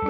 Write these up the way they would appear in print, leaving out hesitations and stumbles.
Hi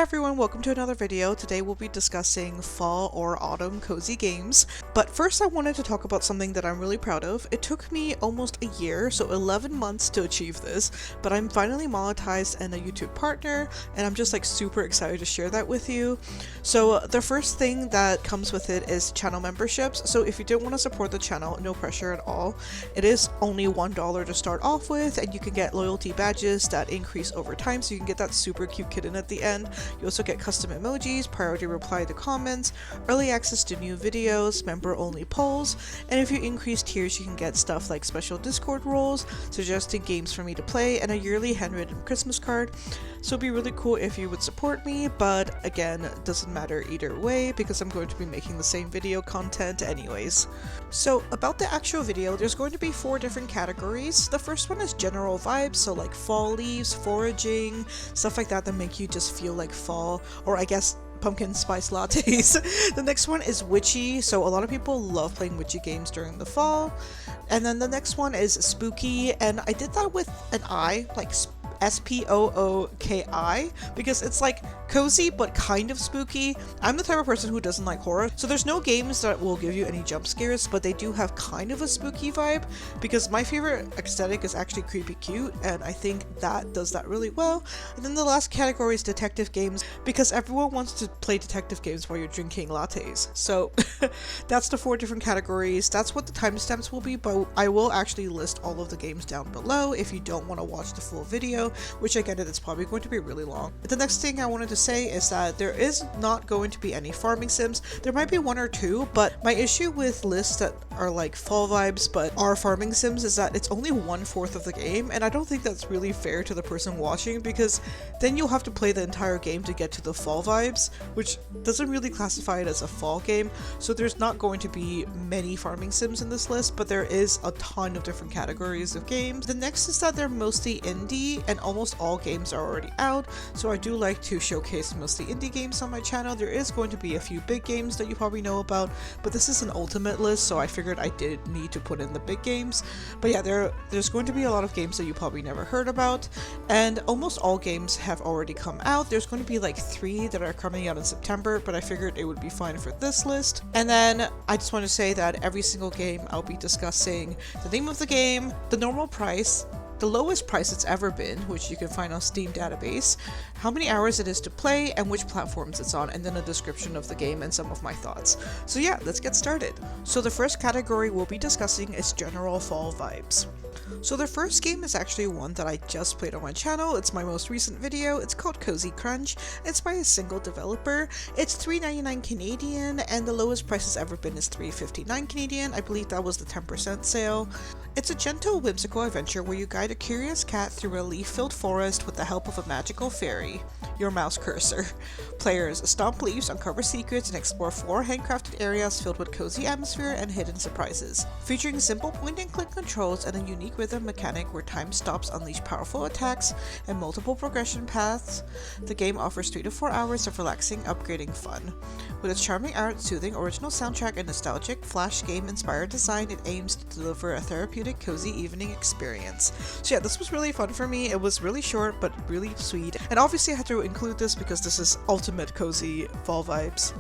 everyone, welcome to another video. Today we'll be discussing fall or autumn cozy games. But first I wanted to talk about something that I'm really proud of. It took me almost a year, so 11 months to achieve this, but I'm finally monetized and a YouTube partner, and I'm just like super excited to share that with you. So the first thing that comes with it is channel memberships. So if you don't want to support the channel, no pressure at all. It is only $1 to start off with, and you can get loyalty badges that increase over time, so you can get that super cute kitten at the end. You also get custom emojis, priority reply to comments, early access to new videos, member-only polls, and if you increase tiers you can get stuff like special Discord roles, suggesting games for me to play, and a yearly handwritten Christmas card. So it'd be really cool if you would support me, but again, it doesn't matter either way because I'm going to be making the same video content anyways. So about the actual video, there's going to be 4 different categories. The first one is general vibes, so like fall leaves, foraging, stuff like that make you just feel like fall, or I guess pumpkin spice lattes. The next one is Witchy, so a lot of people love playing Witchy games during the fall. And then the next one is Spooki, and I did that with an I, like S-P-O-O-K-I, because it's like cozy but kind of spooky. I'm the type of person who doesn't like horror, so there's no games that will give you any jump scares, but they do have kind of a spooky vibe, because my favorite aesthetic is actually creepy cute, and I think that does that really well. And then the last category is detective games, because everyone wants to play detective games while you're drinking lattes. So that's the 4 different categories. That's what the timestamps will be, but I will actually list all of the games down below if you don't want to watch the full video, which again, it's probably going to be really long. The next thing I wanted to say is that there is not going to be any farming sims. There might be 1 or 2, but my issue with lists that are like fall vibes but are farming sims is that it's only 1/4 of the game, and I don't think that's really fair to the person watching, because then you'll have to play the entire game to get to the fall vibes, which doesn't really classify it as a fall game. So there's not going to be many farming sims in this list, but there is a ton of different categories of games. The next is that they're mostly indie, and almost all games are already out, so I do like to showcase mostly indie games on my channel. There is going to be a few big games that you probably know about, but this is an ultimate list, so I figured I did need to put in the big games. But yeah, there's going to be a lot of games that you probably never heard about, and almost all games have already come out. There's going to be like 3 that are coming out in September, but I figured it would be fine for this list. And then I just want to say that every single game I'll be discussing the name of the game, the normal price, the lowest price it's ever been, which you can find on Steam database, how many hours it is to play, and which platforms it's on, and then a description of the game and some of my thoughts. So yeah, let's get started. So the first category we'll be discussing is general fall vibes. So the first game is actually one that I just played on my channel. It's my most recent video. It's called Cozy Crunch. It's by a single developer. It's $3.99 Canadian, and the lowest price it's ever been is $3.59 Canadian. I believe that was the 10% sale. It's a gentle, whimsical adventure where you guide a curious cat through a leaf-filled forest with the help of a magical fairy, your mouse cursor. Players stomp leaves, uncover secrets, and explore 4 handcrafted areas filled with cozy atmosphere and hidden surprises. Featuring simple point-and-click controls and a unique rhythm mechanic where time stops unleash powerful attacks and multiple progression paths, the game offers 3 to 4 hours of relaxing, upgrading fun. With its charming art, soothing original soundtrack, and nostalgic flash game-inspired design, it aims to deliver a therapeutic, cozy evening experience. So yeah, this was really fun for me. It was really short, but really sweet. And obviously I had to include this because this is ultimate cozy fall vibes.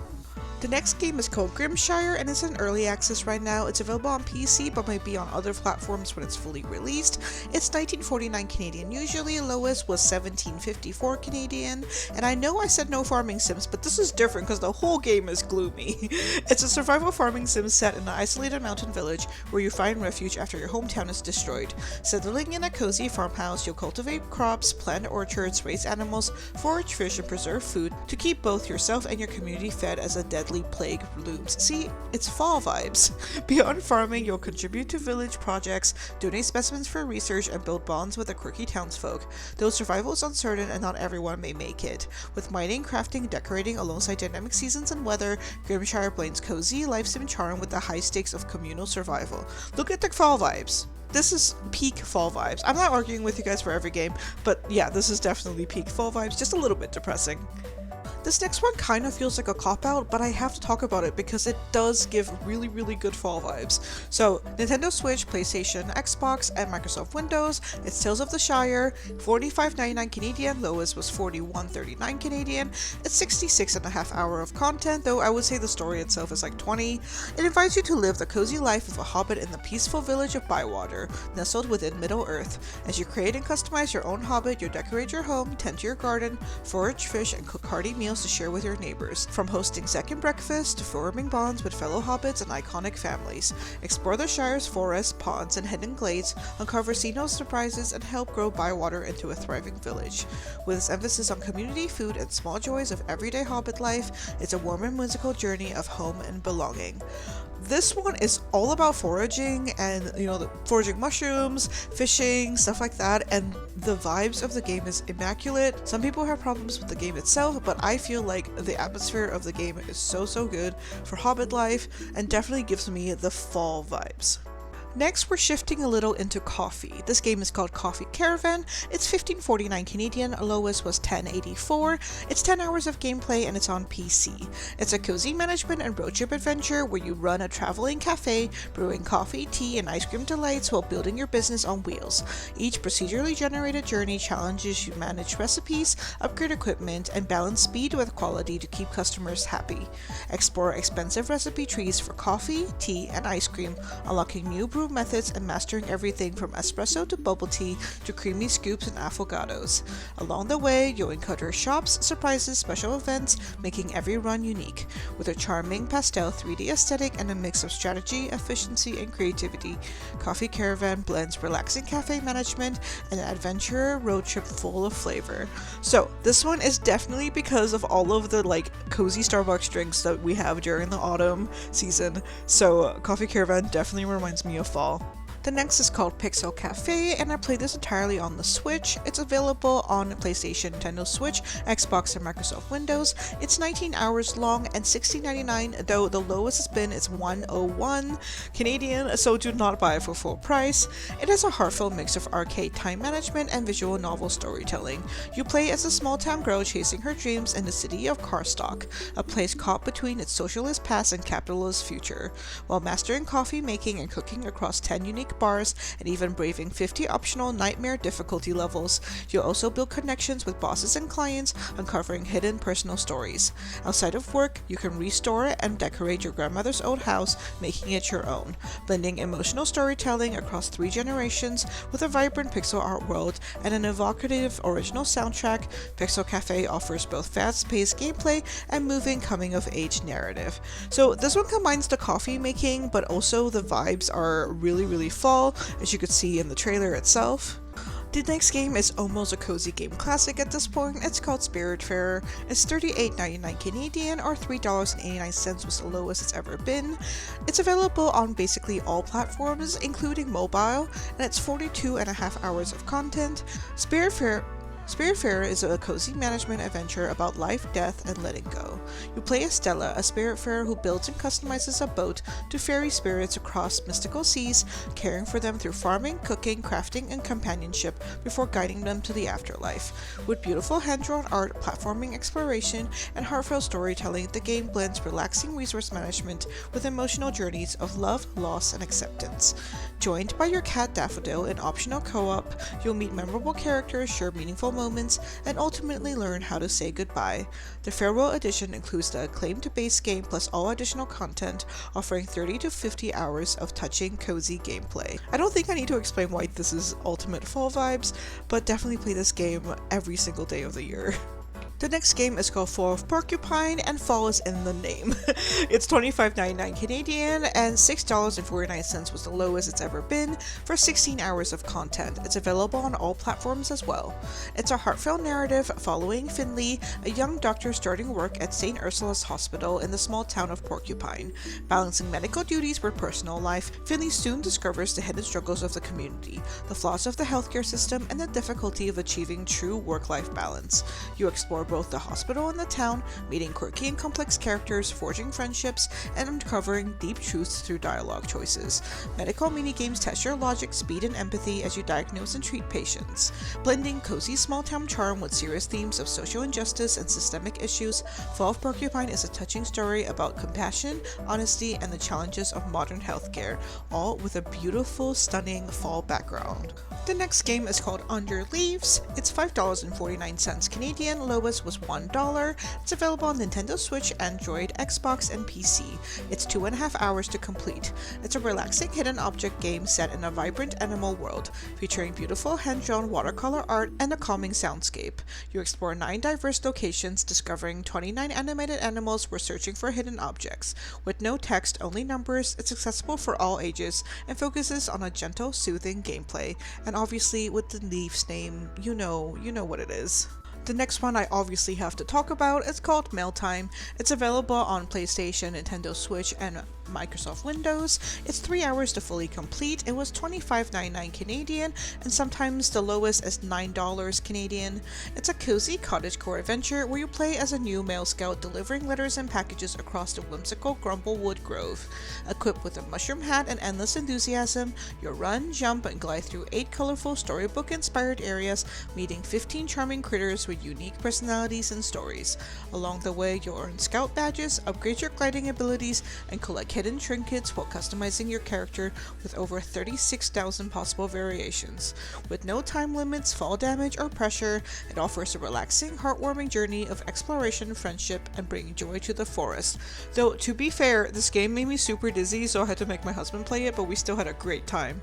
The next game is called Grimshire, and it's in early access right now. It's available on PC, but might be on other platforms when it's fully released. It's $19.49 Canadian usually, lowest was $17.54 Canadian, and I know I said no farming sims, but this is different because the whole game is gloomy. It's a survival farming sim set in an isolated mountain village where you find refuge after your hometown is destroyed. Settling in a cozy farmhouse, you'll cultivate crops, plant orchards, raise animals, forage fish, and preserve food to keep both yourself and your community fed as a deadly plague looms. See, it's fall vibes. Beyond farming, you'll contribute to village projects, donate specimens for research, and build bonds with the quirky townsfolk. Though survival is uncertain and not everyone may make it. With mining, crafting, decorating alongside dynamic seasons and weather, Grimshire blends cozy life sim charm with the high stakes of communal survival. Look at the fall vibes. This is peak fall vibes. I'm not arguing with you guys for every game, but yeah, this is definitely peak fall vibes, just a little bit depressing. This next one kind of feels like a cop-out, but I have to talk about it because it does give really, really good fall vibes. So, Nintendo Switch, PlayStation, Xbox, and Microsoft Windows, it's Tales of the Shire, $45.99 Canadian, lowest was $41.39 Canadian. It's 66.5 hours of content, though I would say the story itself is like 20. It invites you to live the cozy life of a hobbit in the peaceful village of Bywater, nestled within Middle-earth. As you create and customize your own hobbit, you decorate your home, tend to your garden, forage fish, and cook hearty meals to share with your neighbors. From hosting second breakfasts to forming bonds with fellow hobbits and iconic families. Explore the Shire's forests, ponds, and hidden glades, uncover seasonal surprises, and help grow Bywater into a thriving village. With its emphasis on community, food, and small joys of everyday hobbit life, it's a warm and whimsical journey of home and belonging. This one is all about foraging and, foraging mushrooms, fishing, stuff like that, and the vibes of the game is immaculate. Some people have problems with the game itself, but I feel like the atmosphere of the game is so good for hobbit life and definitely gives me the fall vibes. Next, we're shifting a little into coffee. This game is called Coffee Caravan. It's $15.49 Canadian, lowest was $10.84. It's 10 hours of gameplay and it's on PC. It's a cozy management and road trip adventure where you run a traveling cafe, brewing coffee, tea, and ice cream delights while building your business on wheels. Each procedurally generated journey challenges you to manage recipes, upgrade equipment, and balance speed with quality to keep customers happy. Explore expensive recipe trees for coffee, tea, and ice cream, unlocking new brew methods and mastering everything from espresso to bubble tea to creamy scoops and affogatos. Along the way, you'll encounter shops, surprises, special events, making every run unique. With a charming pastel 3D aesthetic and a mix of strategy, efficiency, and creativity, Coffee Caravan blends relaxing cafe management and an adventure road trip full of flavor. So this one is definitely because of all of the cozy Starbucks drinks that we have during the autumn season. So Coffee Caravan definitely reminds me of fall. The next is called Pixel Cafe, and I played this entirely on the Switch. It's available on PlayStation, Nintendo Switch, Xbox, and Microsoft Windows. It's 19 hours long and $16.99, though the lowest it's been is $101 Canadian, so do not buy it for full price. It has a heartfelt mix of arcade time management and visual novel storytelling. You play as a small-town girl chasing her dreams in the city of Karstock, a place caught between its socialist past and capitalist future. While mastering coffee making and cooking across 10 unique bars and even braving 50 optional nightmare difficulty levels, you'll also build connections with bosses and clients, uncovering hidden personal stories. Outside of work, you can restore and decorate your grandmother's old house, making it your own, blending emotional storytelling across 3 generations with a vibrant pixel art world and an evocative original soundtrack. Pixel Cafe offers both fast-paced gameplay and moving coming-of-age narrative. So this one combines the coffee making, but also the vibes are really fall, as you could see in the trailer itself. The next game is almost a cozy game classic at this point. It's called Spiritfarer. It's $38.99 Canadian or $3.89 was the lowest it's ever been. It's available on basically all platforms, including mobile, and it's 42.5 hours of content. Spiritfarer is a cozy management adventure about life, death, and letting go. You play as Stella, a Spiritfarer who builds and customizes a boat to ferry spirits across mystical seas, caring for them through farming, cooking, crafting, and companionship before guiding them to the afterlife. With beautiful hand-drawn art, platforming exploration, and heartfelt storytelling, the game blends relaxing resource management with emotional journeys of love, loss, and acceptance. Joined by your cat Daffodil in optional co-op, you'll meet memorable characters, share meaningful moments, and ultimately learn how to say goodbye. The Farewell Edition includes the acclaimed base game plus all additional content, offering 30 to 50 hours of touching, cozy gameplay. I don't think I need to explain why this is ultimate fall vibes, but definitely play this game every single day of the year. The next game is called Fall of Porcupine, and fall is in the name. It's $25.99 Canadian and $6.49 was the lowest it's ever been for 16 hours of content. It's available on all platforms as well. It's a heartfelt narrative following Finley, a young doctor starting work at St. Ursula's Hospital in the small town of Porcupine. Balancing medical duties with personal life, Finley soon discovers the hidden struggles of the community, the flaws of the healthcare system, and the difficulty of achieving true work-life balance. You explore both the hospital and the town, meeting quirky and complex characters, forging friendships, and uncovering deep truths through dialogue choices. Medical minigames test your logic, speed, and empathy as you diagnose and treat patients. Blending cozy small-town charm with serious themes of social injustice and systemic issues, Fall of Porcupine is a touching story about compassion, honesty, and the challenges of modern healthcare, all with a beautiful, stunning fall background. The next game is called Under Leaves. It's $5.49 Canadian, lowest was $1. It's available on Nintendo Switch, Android, Xbox, and PC. It's 2.5 hours to complete. It's a relaxing hidden object game set in a vibrant animal world, featuring beautiful hand-drawn watercolor art and a calming soundscape. You explore 9 diverse locations, discovering 29 animated animals while searching for hidden objects. With no text, only numbers, it's accessible for all ages and focuses on a gentle, soothing gameplay. And obviously, with the Leafs name, you know what it is. The next one I obviously have to talk about is called Mailtime. It's available on PlayStation, Nintendo Switch, and Microsoft Windows. It's 3 hours to fully complete. It was $25.99 Canadian, and sometimes the lowest is $9 Canadian. It's a cozy cottagecore adventure where you play as a new mail scout delivering letters and packages across the whimsical Grumblewood Grove. Equipped with a mushroom hat and endless enthusiasm, you'll run, jump, and glide through 8 colorful storybook-inspired areas, meeting 15 charming critters with unique personalities and stories. Along the way, you'll earn scout badges, upgrade your gliding abilities, and collect hidden trinkets while customizing your character with over 36,000 possible variations. With no time limits, fall damage, or pressure, it offers a relaxing, heartwarming journey of exploration, friendship, and bringing joy to the forest. Though, to be fair, this game made me super dizzy, so I had to make my husband play it, but we still had a great time.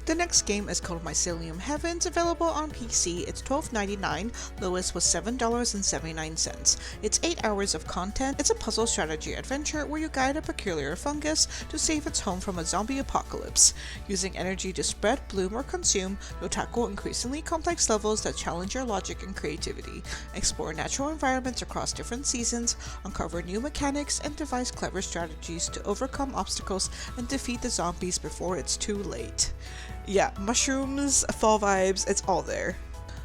The next game is called Mycelium Heaven. It's available on PC. It's $12.99. Lowest was $7.79. It's 8 hours of content. It's a puzzle strategy adventure where you guide a peculiar fungus to save its home from a zombie apocalypse. Using energy to spread, bloom, or consume, you'll tackle increasingly complex levels that challenge your logic and creativity. Explore natural environments across different seasons, uncover new mechanics, and devise clever strategies to overcome obstacles and defeat the zombies before it's too late. Yeah, mushrooms, fall vibes, it's all there.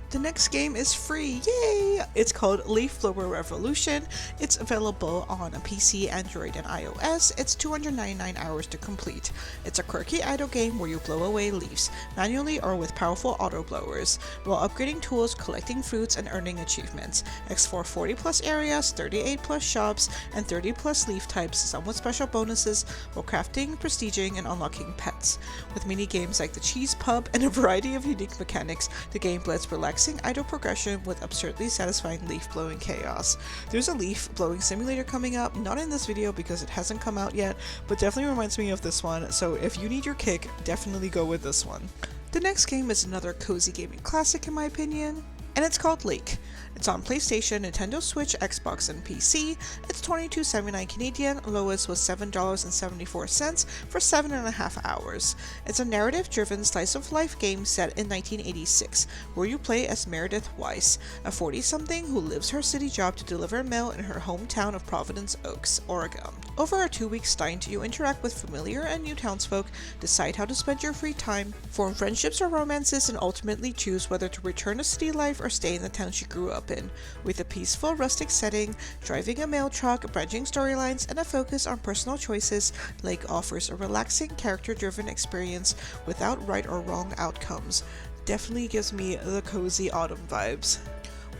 The next game is free, yay! It's called Leaf Blower Revolution. It's available on a PC, Android, and iOS. It's 299 hours to complete. It's a quirky idle game where you blow away leaves, manually or with powerful auto blowers, while upgrading tools, collecting fruits, and earning achievements. Explore 40 plus areas, 38 plus shops, and 30 plus leaf types, some with special bonuses, while crafting, prestiging, and unlocking pets. With mini games like the Cheese Pub and a variety of unique mechanics, the game blends relaxing idle progression with absurdly satisfying leaf blowing chaos. There's a leaf blowing simulator coming up, not in this video because it hasn't come out yet, but definitely reminds me of this one, so if you need your kick, definitely go with this one. The next game is another cozy gaming classic in my opinion, and it's called Lake. It's on PlayStation, Nintendo Switch, Xbox, and PC. It's $22.79 Canadian, lowest was $7.74 for 7.5 hours. It's a narrative-driven slice-of-life game set in 1986, where you play as Meredith Weiss, a 40-something who lives her city job to deliver mail in her hometown of Providence Oaks, Oregon. Over a 2-week stint, you interact with familiar and new townsfolk, decide how to spend your free time, form friendships or romances, and ultimately choose whether to return to city life or stay in the town she grew up in. With a peaceful, rustic setting, driving a mail truck, branching storylines, and a focus on personal choices, Lake offers a relaxing, character-driven experience without right or wrong outcomes. Definitely gives me the cozy autumn vibes.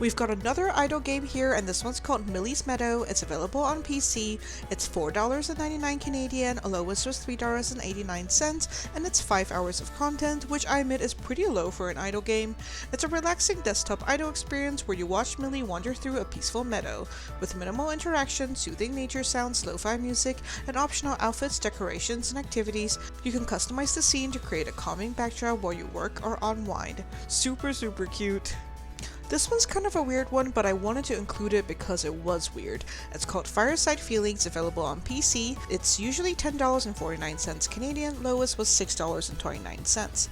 We've got another idle game here, and this one's called Millie's Meadow. It's available on PC. It's $4.99 Canadian, lowest was $3.89, and it's 5 hours of content, which I admit is pretty low for an idle game. It's a relaxing desktop idle experience where you watch Millie wander through a peaceful meadow. With minimal interaction, soothing nature sounds, lo-fi music, and optional outfits, decorations, and activities, you can customize the scene to create a calming backdrop while you work or unwind. Super cute. This one's kind of a weird one, but I wanted to include it because it was weird. It's called Fireside Feelings, available on PC. It's usually $10.49 Canadian, lowest was $6.29.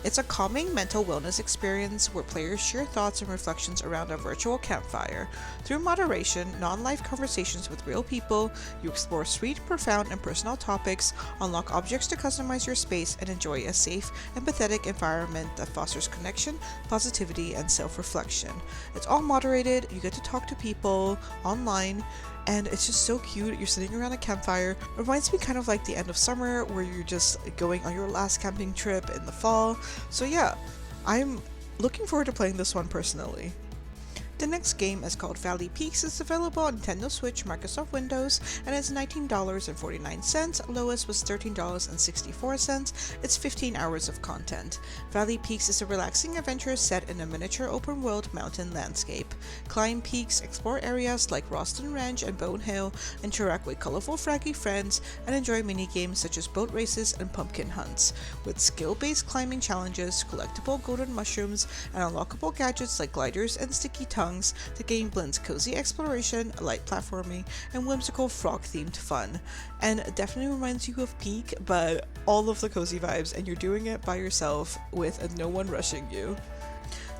It's a calming mental wellness experience where players share thoughts and reflections around a virtual campfire. Through moderation, non-life conversations with real people, you explore sweet, profound, and personal topics, unlock objects to customize your space, and enjoy a safe, empathetic environment that fosters connection, positivity, and self-reflection. exploration. It's all moderated, you get to talk to people online, and it's just so cute. You're sitting around a campfire. It reminds me kind of like the end of summer where you're just going on your last camping trip in the fall. So yeah, I'm looking forward to playing this one personally. The next game is called Valley Peaks. It's available on Nintendo Switch, Microsoft Windows, and it's $19.49. Lowest was $13.64. It's 15 hours of content. Valley Peaks is a relaxing adventure set in a miniature open-world mountain landscape. Climb peaks, explore areas like Roston Ranch and Bone Hill, interact with colorful fraggy friends, and enjoy mini-games such as boat races and pumpkin hunts. With skill-based climbing challenges, collectible golden mushrooms, and unlockable gadgets like gliders and sticky tongues, the game blends cozy exploration, light platforming, and whimsical frog-themed fun. And definitely reminds you of Peak, but all of the cozy vibes, and you're doing it by yourself with no one rushing you.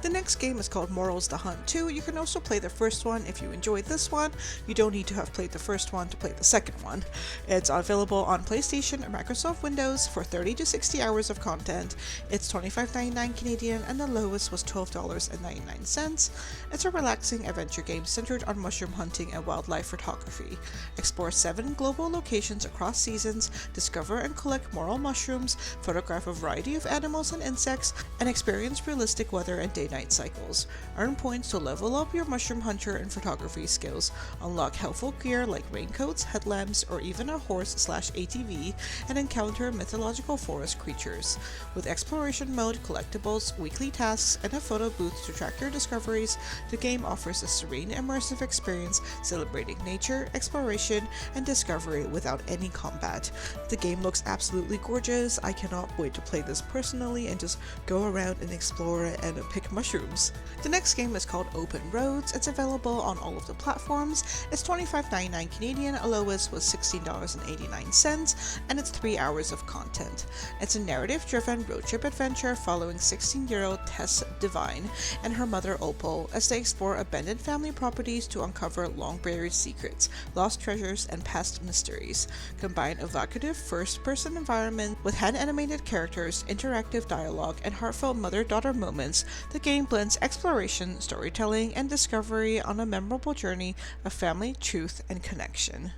The next game is called Morels The Hunt 2. You can also play the first one if you enjoyed this one. You don't need to have played the first one to play the second one. It's available on PlayStation and Microsoft Windows for 30 to 60 hours of content. It's $25.99 Canadian and the lowest was $12.99. It's a relaxing adventure game centered on mushroom hunting and wildlife photography. Explore 7 global locations across seasons, discover and collect morel mushrooms, photograph a variety of animals and insects, and experience realistic weather and day-night cycles. Earn points to level up your mushroom hunter and photography skills, unlock helpful gear like raincoats, headlamps, or even a horse/ATV, and encounter mythological forest creatures. With exploration mode, collectibles, weekly tasks, and a photo booth to track your discoveries, the game offers a serene, immersive experience celebrating nature, exploration, and discovery without any combat. The game looks absolutely gorgeous. I cannot wait to play this personally and just go around and explore and pick mushrooms. The next game is called Open Roads. It's available on all of the platforms. It's $25.99 Canadian, lowest was $16.89, and it's 3 hours of content. It's a narrative-driven road trip adventure following 16-year-old Tess Devine and her mother Opal as they explore abandoned family properties to uncover long-buried secrets, lost treasures, and past mysteries. Combine evocative first-person environment with hand-animated characters, interactive dialogue, and heartfelt mother-daughter moments. The game blends exploration, storytelling, and discovery on a memorable journey of family, truth, and connection.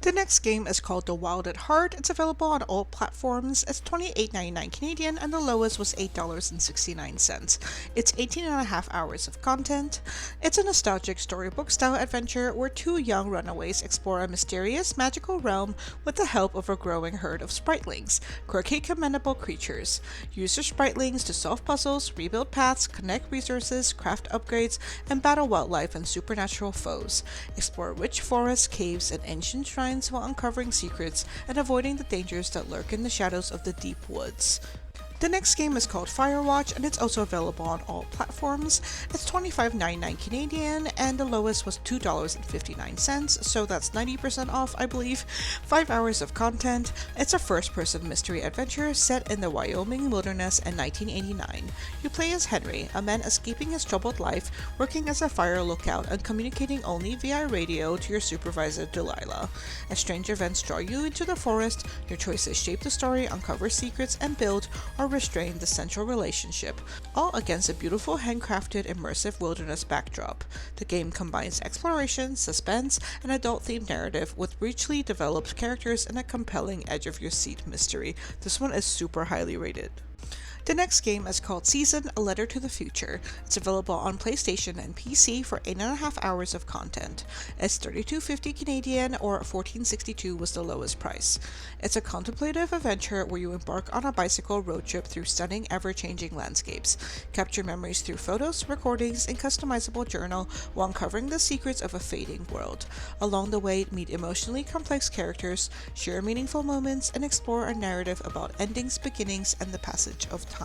The next game is called The Wild at Heart. It's available on all platforms. It's $28.99 Canadian and the lowest was $8.69. It's 18.5 hours of content. It's a nostalgic storybook-style adventure where 2 young runaways explore a mysterious, magical realm with the help of a growing herd of spritelings, quirky, commendable creatures. Use your spritelings to solve puzzles, rebuild paths, connect resources, craft upgrades, and battle wildlife and supernatural foes. Explore rich forests, caves, and ancient shrines while uncovering secrets and avoiding the dangers that lurk in the shadows of the deep woods. The next game is called Firewatch and it's also available on all platforms. It's $25.99 Canadian and the lowest was $2.59, so that's 90% off, I believe. 5 hours of content. It's a first-person mystery adventure set in the Wyoming wilderness in 1989. You play as Henry, a man escaping his troubled life, working as a fire lookout and communicating only via radio to your supervisor Delilah. As strange events draw you into the forest, your choices shape the story, uncover secrets, and build or restrain the central relationship, all against a beautiful handcrafted immersive wilderness backdrop. The game combines exploration, suspense, and adult-themed narrative with richly developed characters and a compelling edge-of-your-seat mystery. This one is super highly rated. The next game is called Season, A Letter to the Future. It's available on PlayStation and PC for 8.5 hours of content. It's $32.50 Canadian or $14.62 was the lowest price. It's a contemplative adventure where you embark on a bicycle road trip through stunning, ever-changing landscapes. Capture memories through photos, recordings, and customizable journal while uncovering the secrets of a fading world. Along the way, meet emotionally complex characters, share meaningful moments, and explore a narrative about endings, beginnings, and the passage of time.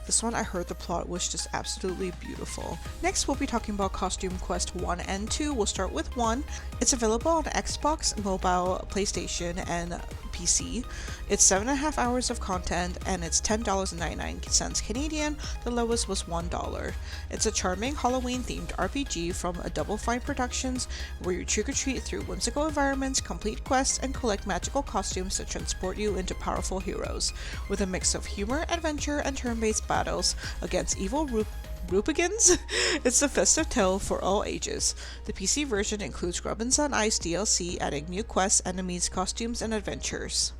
This one, I heard the plot was just absolutely beautiful. Next, we'll be talking about Costume Quest 1 and 2. We'll start with 1. It's available on Xbox, mobile, PlayStation, and PC. It's 7.5 hours of content and it's $10.99 Canadian. The lowest was $1. It's a charming Halloween-themed RPG from Double Fine Productions where you trick-or-treat through whimsical environments, complete quests, and collect magical costumes that transport you into powerful heroes. With a mix of humor, adventure, and turn-based battles against evil Rupigans? It's a festive tale for all ages. The PC version includes Grubbins on Ice DLC, adding new quests, enemies, costumes, and adventures.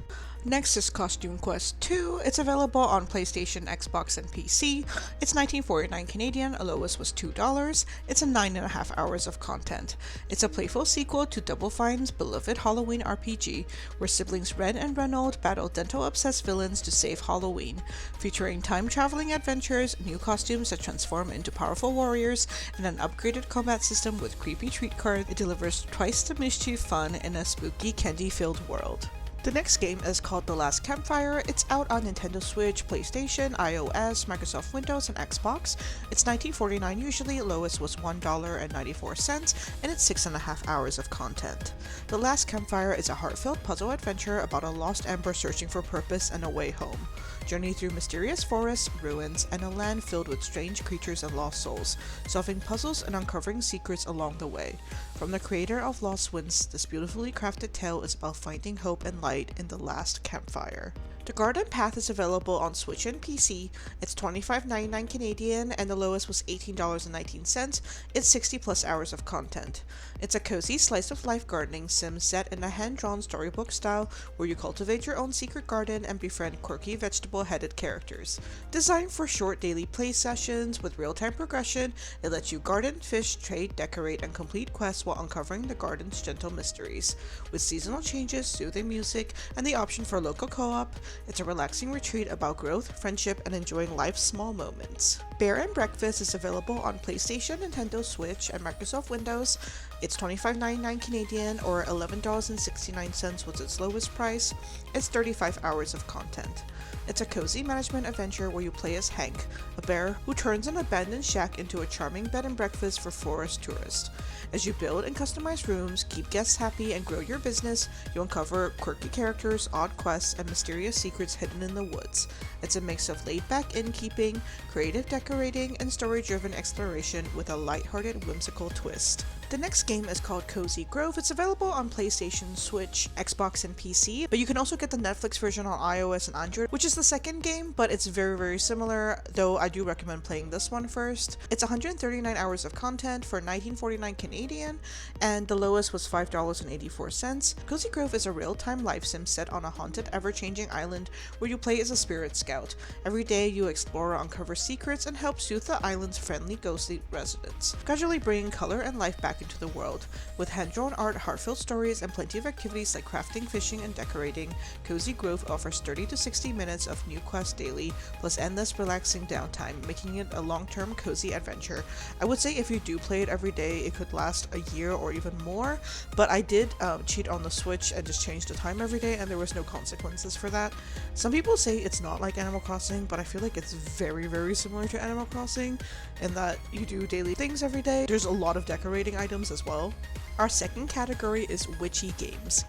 Next is Costume Quest 2. It's available on PlayStation, Xbox, and PC. It's $19.49 Canadian, lowest was $2. It's a 9.5 hours of content. It's a playful sequel to Double Fine's beloved Halloween RPG, where siblings Ren and Reynold battle dental-obsessed villains to save Halloween, featuring time-traveling adventures, new costumes that transform into powerful warriors, and an upgraded combat system with creepy treat cards. It delivers twice the mischief fun in a spooky, candy-filled world. The next game is called The Last Campfire. It's out on Nintendo Switch, PlayStation, iOS, Microsoft Windows, and Xbox. It's $19.49 usually, lowest was $1.94, and it's 6.5 hours of content. The Last Campfire is a heartfelt puzzle adventure about a lost ember searching for purpose and a way home. Journey through mysterious forests, ruins, and a land filled with strange creatures and lost souls, solving puzzles and uncovering secrets along the way. From the creator of Lost Winds, this beautifully crafted tale is about finding hope and light in the last campfire. The Garden Path is available on Switch and PC. It's $25.99 Canadian, and the lowest was $18.19. It's 60 plus hours of content. It's a cozy slice of life gardening sim set in a hand-drawn storybook style where you cultivate your own secret garden and befriend quirky vegetable-headed characters. Designed for short daily play sessions with real-time progression, it lets you garden, fish, trade, decorate, and complete quests while uncovering the garden's gentle mysteries. With seasonal changes, soothing music, and the option for local co-op, it's a relaxing retreat about growth, friendship, and enjoying life's small moments. Bear and Breakfast is available on PlayStation, Nintendo Switch, and Microsoft Windows. It's $25.99 Canadian, or $11.69 was its lowest price. It's 35 hours of content. It's a cozy management adventure where you play as Hank, a bear who turns an abandoned shack into a charming bed and breakfast for forest tourists. As you build and customize rooms, keep guests happy, and grow your business, you'll uncover quirky characters, odd quests, and mysterious secrets hidden in the woods. It's a mix of laid-back innkeeping, creative decorating, and story-driven exploration with a lighthearted, whimsical twist. The next game is called Cozy Grove. It's available on PlayStation, Switch, Xbox, and PC, but you can also get the Netflix version on iOS and Android, which is the second game, but it's very, very similar, though I do recommend playing this one first. It's 139 hours of content for $19.49 Canadian, and the lowest was $5.84. Cozy Grove is a real-time life sim set on a haunted, ever-changing island where you play as a spirit scout. Every day you explore, uncover secrets, and help soothe the island's friendly, ghostly residents, gradually bringing color and life back into the world. With hand-drawn art, heartfelt stories, and plenty of activities like crafting, fishing, and decorating, Cozy Grove offers 30 to 60 minutes of new quests daily, plus endless relaxing downtime, making it a long-term cozy adventure. I would say if you do play it every day, it could last a year or even more, but I did cheat on the Switch and just change the time every day, and there was no consequences for that. Some people say it's not like Animal Crossing, but I feel like it's very, very similar to Animal Crossing in that you do daily things every day. There's a lot of decorating items as well. Our second category is Witchy games.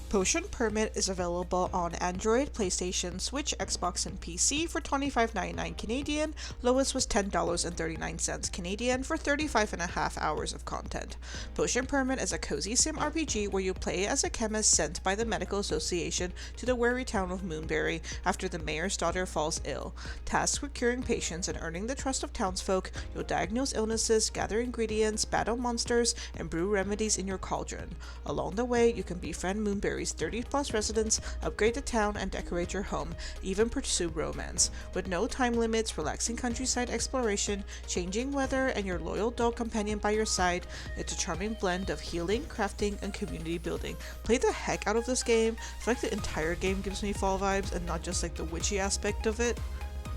Potion Permit is available on Android, PlayStation, Switch, Xbox, and PC for $25.99 Canadian. Lowest was $10.39 Canadian for 35.5 hours of content. Potion Permit is a cozy sim RPG where you play as a chemist sent by the Medical Association to the weary town of Moonberry after the mayor's daughter falls ill. Tasked with curing patients and earning the trust of townsfolk, you'll diagnose illnesses, gather ingredients, battle monsters, and brew remedies in your cauldron. Along the way, you can befriend Moonberry's 30-plus residents, upgrade the town, and decorate your home, even pursue romance. With no time limits, relaxing countryside exploration, changing weather, and your loyal dog companion by your side, it's a charming blend of healing, crafting, and community building. Play the heck out of this game. I feel like the entire game gives me fall vibes and not just like the witchy aspect of it.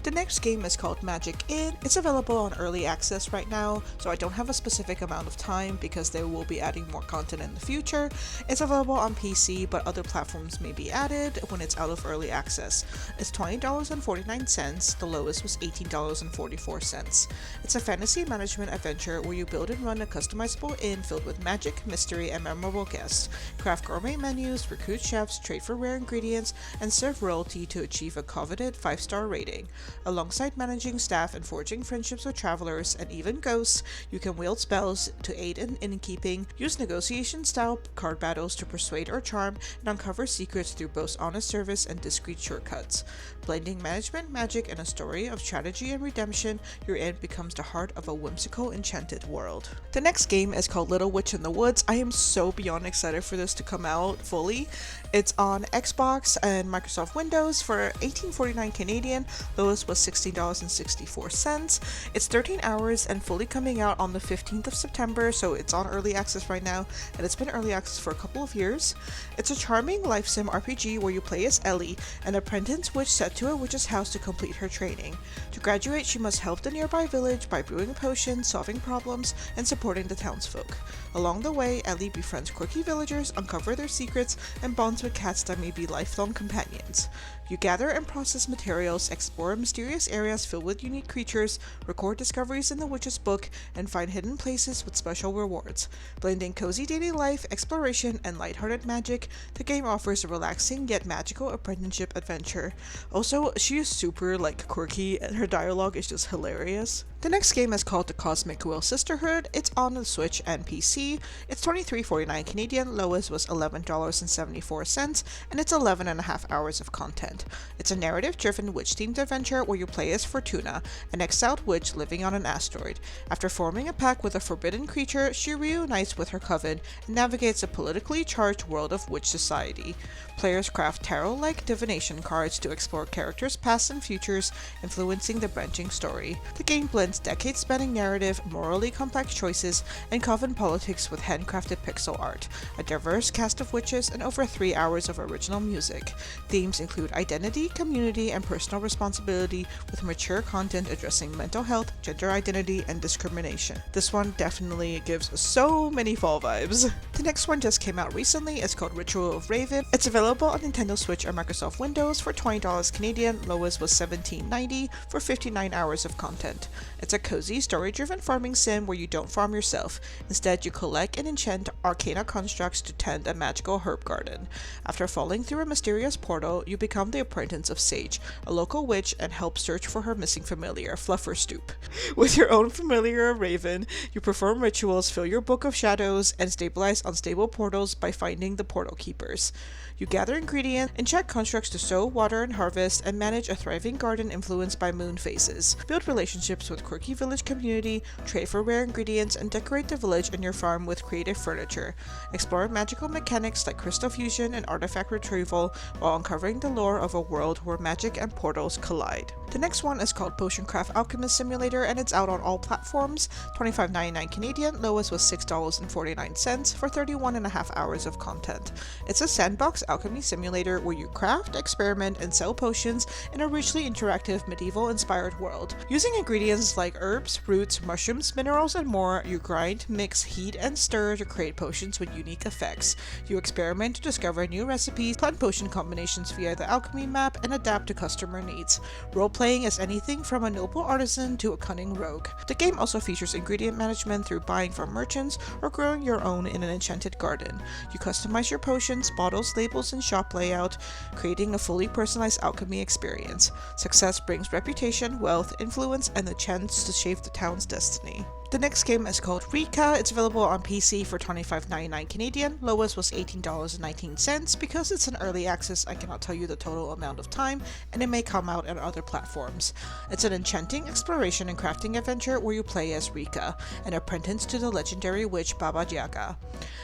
The next game is called Magic Inn. It's available on early access right now, so I don't have a specific amount of time because they will be adding more content in the future. It's available on PC, but other platforms may be added when it's out of early access. It's $20.49, the lowest was $18.44. It's a fantasy management adventure where you build and run a customizable inn filled with magic, mystery, and memorable guests. Craft gourmet menus, recruit chefs, trade for rare ingredients, and serve royalty to achieve a coveted 5-star rating. Alongside managing staff and forging friendships with travelers and even ghosts, you can wield spells to aid in innkeeping, use negotiation-style card battles to persuade or charm, and uncover secrets through both honest service and discreet shortcuts. Blending management, magic, and a story of strategy and redemption, your end becomes the heart of a whimsical, enchanted world. The next game is called Little Witch in the Woods. I am so beyond excited for this to come out fully. It's on Xbox and Microsoft Windows for $18.49 Canadian. Lowest was $16.64. It's 13 hours and fully coming out on the 15th of September, so it's on early access right now, and it's been early access for a couple of years. It's a charming life sim RPG where you play as Ellie, an apprentice witch set to a witch's house to complete her training. To graduate, she must help the nearby village by brewing potions, solving problems, and supporting the townsfolk. Along the way, Ellie befriends quirky villagers, uncover their secrets, and bonds with cats that may be lifelong companions. You gather and process materials, explore mysterious areas filled with unique creatures, record discoveries in the witch's book, and find hidden places with special rewards. Blending cozy daily life, exploration, and lighthearted magic, the game offers a relaxing yet magical apprenticeship adventure. Also, she is super quirky and her dialogue is just hilarious. The next game is called The Cosmic Quill Sisterhood. It's on the Switch and PC. It's $23.49 Canadian, lowest was $11.74, and it's 11.5 hours of content. It's a narrative-driven witch-themed adventure where you play as Fortuna, an exiled witch living on an asteroid. After forming a pact with a forbidden creature, she reunites with her coven and navigates a politically charged world of witch society. Players craft tarot-like divination cards to explore characters' past and futures, influencing the branching story. The game blends decade-spanning narrative, morally complex choices, and coven politics with handcrafted pixel art, a diverse cast of witches, and over 3 hours of original music. Themes include identity, community, and personal responsibility, with mature content addressing mental health, gender identity, and discrimination. This one definitely gives so many fall vibes. The next one just came out recently. It's called Ritual of Raven. It's available on Nintendo Switch and Microsoft Windows for $20 Canadian, lowest was $17.90 for 59 hours of content. It's a cozy, story-driven farming sim where you don't farm yourself. Instead, you collect and enchant arcana constructs to tend a magical herb garden. After falling through a mysterious portal, you become the apprentice of Sage, a local witch, and help search for her missing familiar, Flufferstoop. With your own familiar Raven, you perform rituals, fill your book of shadows, and stabilize unstable portals by finding the portal keepers. You gather ingredients, enchant constructs to sow, water, and harvest, and manage a thriving garden influenced by moon phases. Build relationships with quirky village community, trade for rare ingredients, and decorate the village and your farm with creative furniture. Explore magical mechanics like crystal fusion and artifact retrieval while uncovering the lore of a world where magic and portals collide. The next one is called Potion Craft Alchemist Simulator, and it's out on all platforms. $25.99 Canadian, lowest was $6.49 for 31.5 hours of content. It's a sandbox alchemy simulator where you craft, experiment, and sell potions in a richly interactive medieval-inspired world. Using ingredients like herbs, roots, mushrooms, minerals, and more, you grind, mix, heat, and stir to create potions with unique effects. You experiment to discover new recipes, plan potion combinations via the alchemy map, and adapt to customer needs. Role-playing as anything from a noble artisan to a cunning rogue. The game also features ingredient management through buying from merchants or growing your own in an enchanted garden. You customize your potions, bottles, labels, and shop layout, creating a fully personalized alchemy experience. Success brings reputation, wealth, influence, and the chance to shape the town's destiny. The next game is called Rika. It's available on PC for $25.99 Canadian, lowest was $18.19. Because it's an early access, I cannot tell you the total amount of time, and it may come out on other platforms. It's an enchanting exploration and crafting adventure where you play as Rika, an apprentice to the legendary witch Baba Yaga.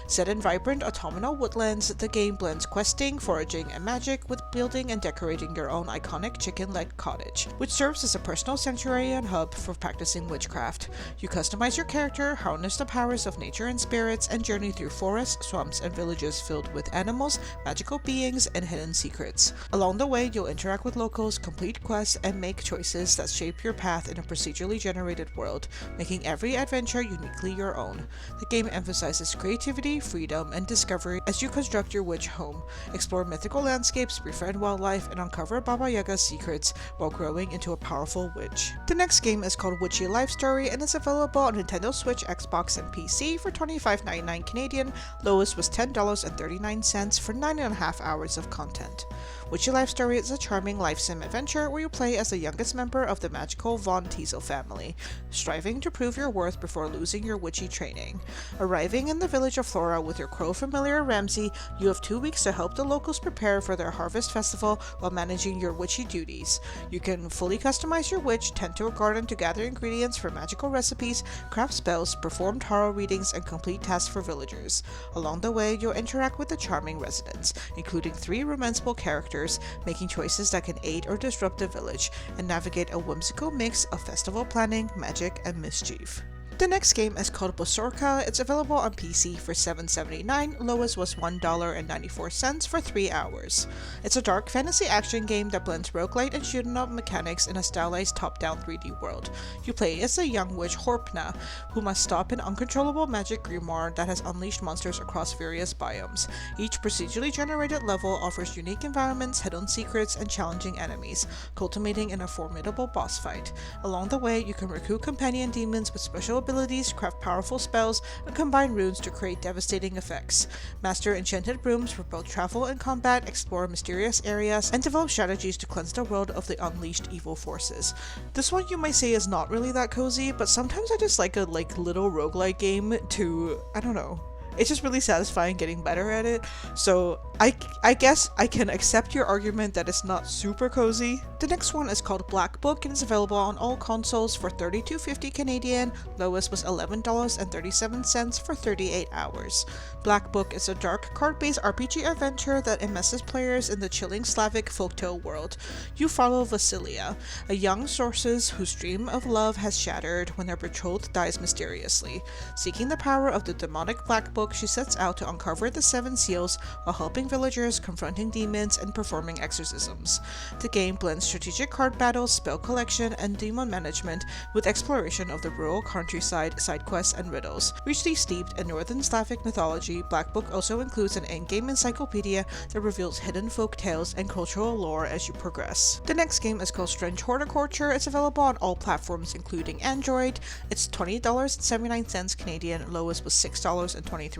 Set in vibrant autumnal woodlands, the game blends questing, foraging, and magic with building and decorating your own iconic chicken-led cottage, which serves as a personal sanctuary and hub for practicing witchcraft. You customize your character, harness the powers of nature and spirits, and journey through forests, swamps, and villages filled with animals, magical beings, and hidden secrets. Along the way, you'll interact with locals, complete quests, and make choices that shape your path in a procedurally generated world, making every adventure uniquely your own. The game emphasizes creativity, freedom, and discovery as you construct your witch home, explore mythical landscapes, befriend wildlife, and uncover Baba Yaga's secrets while growing into a powerful witch. The next game is called Witchy Life Story, and is available on Nintendo Switch, Xbox, and PC for $25.99 Canadian. Lowest was $10.39 for 9.5 hours of content. Witchy Life Story is a charming life sim adventure where you play as the youngest member of the magical Von Teasel family, striving to prove your worth before losing your witchy training. Arriving in the village of Flora with your crow familiar Ramsey, you have 2 weeks to help the locals prepare for their harvest festival while managing your witchy duties. You can fully customize your witch, tend to a garden to gather ingredients for magical recipes, craft spells, perform tarot readings, and complete tasks for villagers. Along the way, you'll interact with the charming residents, including 3 romanceable characters, making choices that can aid or disrupt the village, and navigate a whimsical mix of festival planning, magic, and mischief. The next game is called Bosorka. It's available on PC for $7.79. Lowest was $1.94 for 3 hours. It's a dark fantasy action game that blends roguelite and shoot-'em up mechanics in a stylized top-down 3D world. You play as the young witch Horpna, who must stop an uncontrollable magic grimoire that has unleashed monsters across various biomes. Each procedurally generated level offers unique environments, hidden secrets, and challenging enemies, culminating in a formidable boss fight. Along the way, you can recruit companion demons with special abilities, craft powerful spells, and combine runes to create devastating effects. Master enchanted brooms for both travel and combat, explore mysterious areas, and develop strategies to cleanse the world of the unleashed evil forces. This one you might say is not really that cozy, but sometimes I just like a little roguelike game to, I don't know. It's just really satisfying getting better at it, so I guess I can accept your argument that it's not super cozy. The next one is called Black Book and is available on all consoles for $32.50 Canadian. Lowest was $11.37 for 38 hours. Black Book is a dark card-based RPG adventure that immerses players in the chilling Slavic folktale world. You follow Vasilia, a young sorceress whose dream of love has shattered when her betrothed dies mysteriously. Seeking the power of the demonic Black Book, she sets out to uncover the 7 seals while helping villagers, confronting demons, and performing exorcisms. The game blends strategic card battles, spell collection, and demon management with exploration of the rural countryside, side quests, and riddles. Richly steeped in Northern Slavic mythology, Black Book also includes an in-game encyclopedia that reveals hidden folk tales and cultural lore as you progress. The next game is called Strange Horticulture. It's available on all platforms including Android. It's $20.79 Canadian. Lowest was $6.23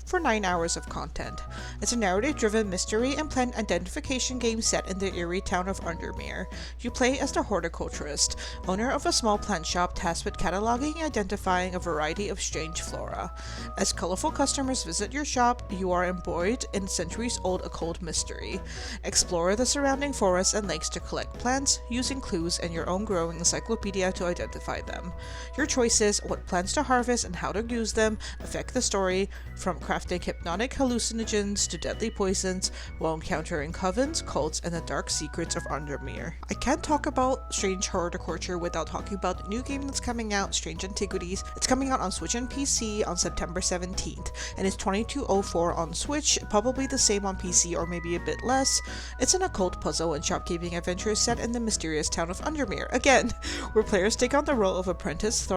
for 9 hours of content. It's a narrative-driven mystery and plant identification game set in the eerie town of Undermere. You play as the horticulturist, owner of a small plant shop tasked with cataloging and identifying a variety of strange flora. As colorful customers visit your shop, you are embroiled in centuries-old occult mystery. Explore the surrounding forests and lakes to collect plants, using clues and your own growing encyclopedia to identify them. Your choices, what plants to harvest and how to use them, affect the story, from crafting hypnotic hallucinogens to deadly poisons, while encountering covens, cults, and the dark secrets of Undermere. I can't talk about Strange Horticulture without talking about the new game that's coming out, Strange Antiquities. It's coming out on Switch and PC on September 17th, and it's $22.04 on Switch, probably the same on PC or maybe a bit less. It's an occult puzzle and shopkeeping adventure set in the mysterious town of Undermere, again, where players take on the role of apprentice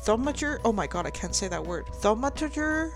thaumaturge, oh my god, I can't say that word. Thaumaturge,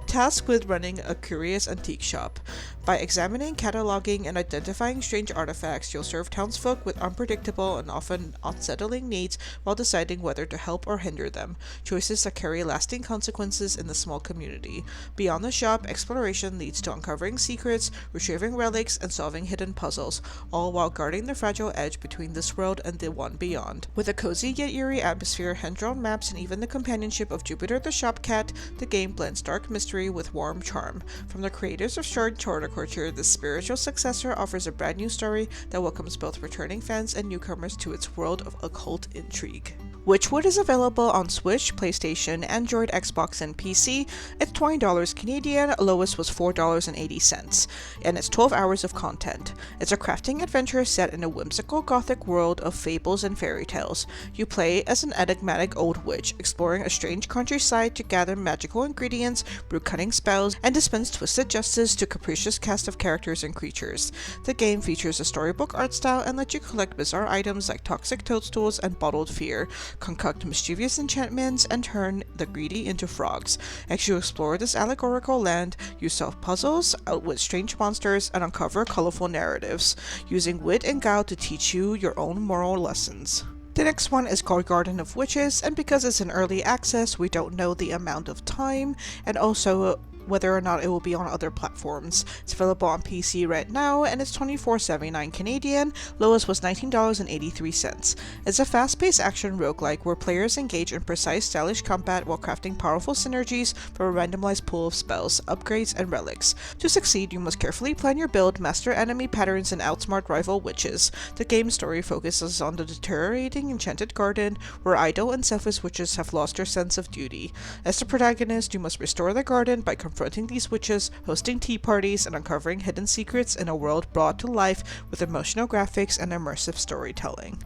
tasked with running a curious antique shop. By examining, cataloging, and identifying strange artifacts, you'll serve townsfolk with unpredictable and often unsettling needs while deciding whether to help or hinder them, choices that carry lasting consequences in the small community. Beyond the shop, exploration leads to uncovering secrets, retrieving relics, and solving hidden puzzles, all while guarding the fragile edge between this world and the one beyond. With a cozy yet eerie atmosphere, hand-drawn maps, and even the companionship of Jupiter the Shop Cat, the game blends dark mystery with warm charm. From the creators of Strange Horticulture, the spiritual successor offers a brand new story that welcomes both returning fans and newcomers to its world of occult intrigue. Witchwood is available on Switch, PlayStation, Android, Xbox, and PC. It's $20 Canadian, lowest was $4.80, and it's 12 hours of content. It's a crafting adventure set in a whimsical gothic world of fables and fairy tales. You play as an enigmatic old witch, exploring a strange countryside to gather magical ingredients, brew cunning spells, and dispense twisted justice to a capricious cast of characters and creatures. The game features a storybook art style and lets you collect bizarre items like toxic toadstools and bottled fear, concoct mischievous enchantments, and turn the greedy into frogs. As you explore this allegorical land, you solve puzzles, outwit strange monsters, and uncover colorful narratives, using wit and guile to teach you your own moral lessons. The next one is called Garden of Witches, and because it's in early access, we don't know the amount of time, and also whether or not it will be on other platforms. It's available on PC right now, and it's $24.79 Canadian, lowest was $19.83. It's a fast-paced action roguelike where players engage in precise, stylish combat while crafting powerful synergies from a randomized pool of spells, upgrades, and relics. To succeed, you must carefully plan your build, master enemy patterns, and outsmart rival witches. The game's story focuses on the deteriorating enchanted garden, where idle and selfish witches have lost their sense of duty. As the protagonist, you must restore the garden by confronting these witches, hosting tea parties, and uncovering hidden secrets in a world brought to life with emotional graphics and immersive storytelling.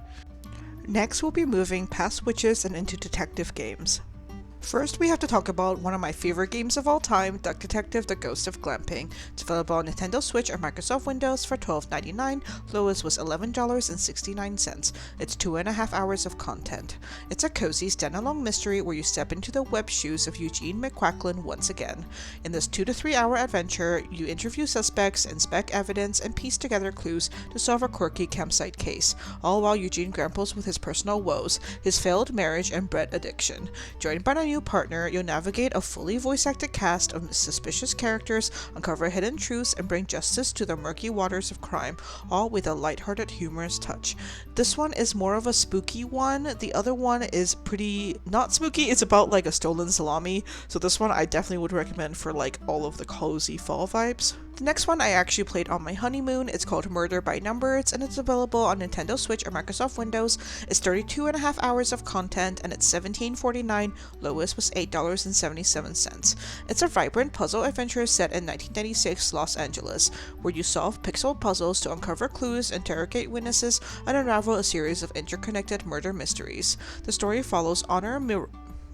Next, we'll be moving past witches and into detective games. First, we have to talk about one of my favorite games of all time, Duck Detective: The Ghost of Glamping. It's available on Nintendo Switch or Microsoft Windows for $12.99, lowest was $11.69. It's 2.5 hours of content. It's a cozy stand-alone mystery where you step into the web shoes of Eugene McQuacklin once again. In this 2 to 3 hour adventure, you interview suspects, inspect evidence, and piece together clues to solve a quirky campsite case, all while Eugene grapples with his personal woes, his failed marriage, and bread addiction. Joined by a new partner, you'll navigate a fully voice-acted cast of suspicious characters, uncover hidden truths, and bring justice to the murky waters of crime, all with a lighthearted, humorous touch. This one is more of a spooky one. The other one is pretty not spooky. It's about like a stolen salami. So this one I definitely would recommend for like all of the cozy fall vibes. The next one I actually played on my honeymoon. It's called Murder by Numbers, and it's available on Nintendo Switch or Microsoft Windows. It's 32.5 hours of content, and it's $17.49, lowest was $8.77. It's a vibrant puzzle adventure set in 1996 Los Angeles, where you solve pixel puzzles to uncover clues, interrogate witnesses, and unravel a series of interconnected murder mysteries. The story follows Honor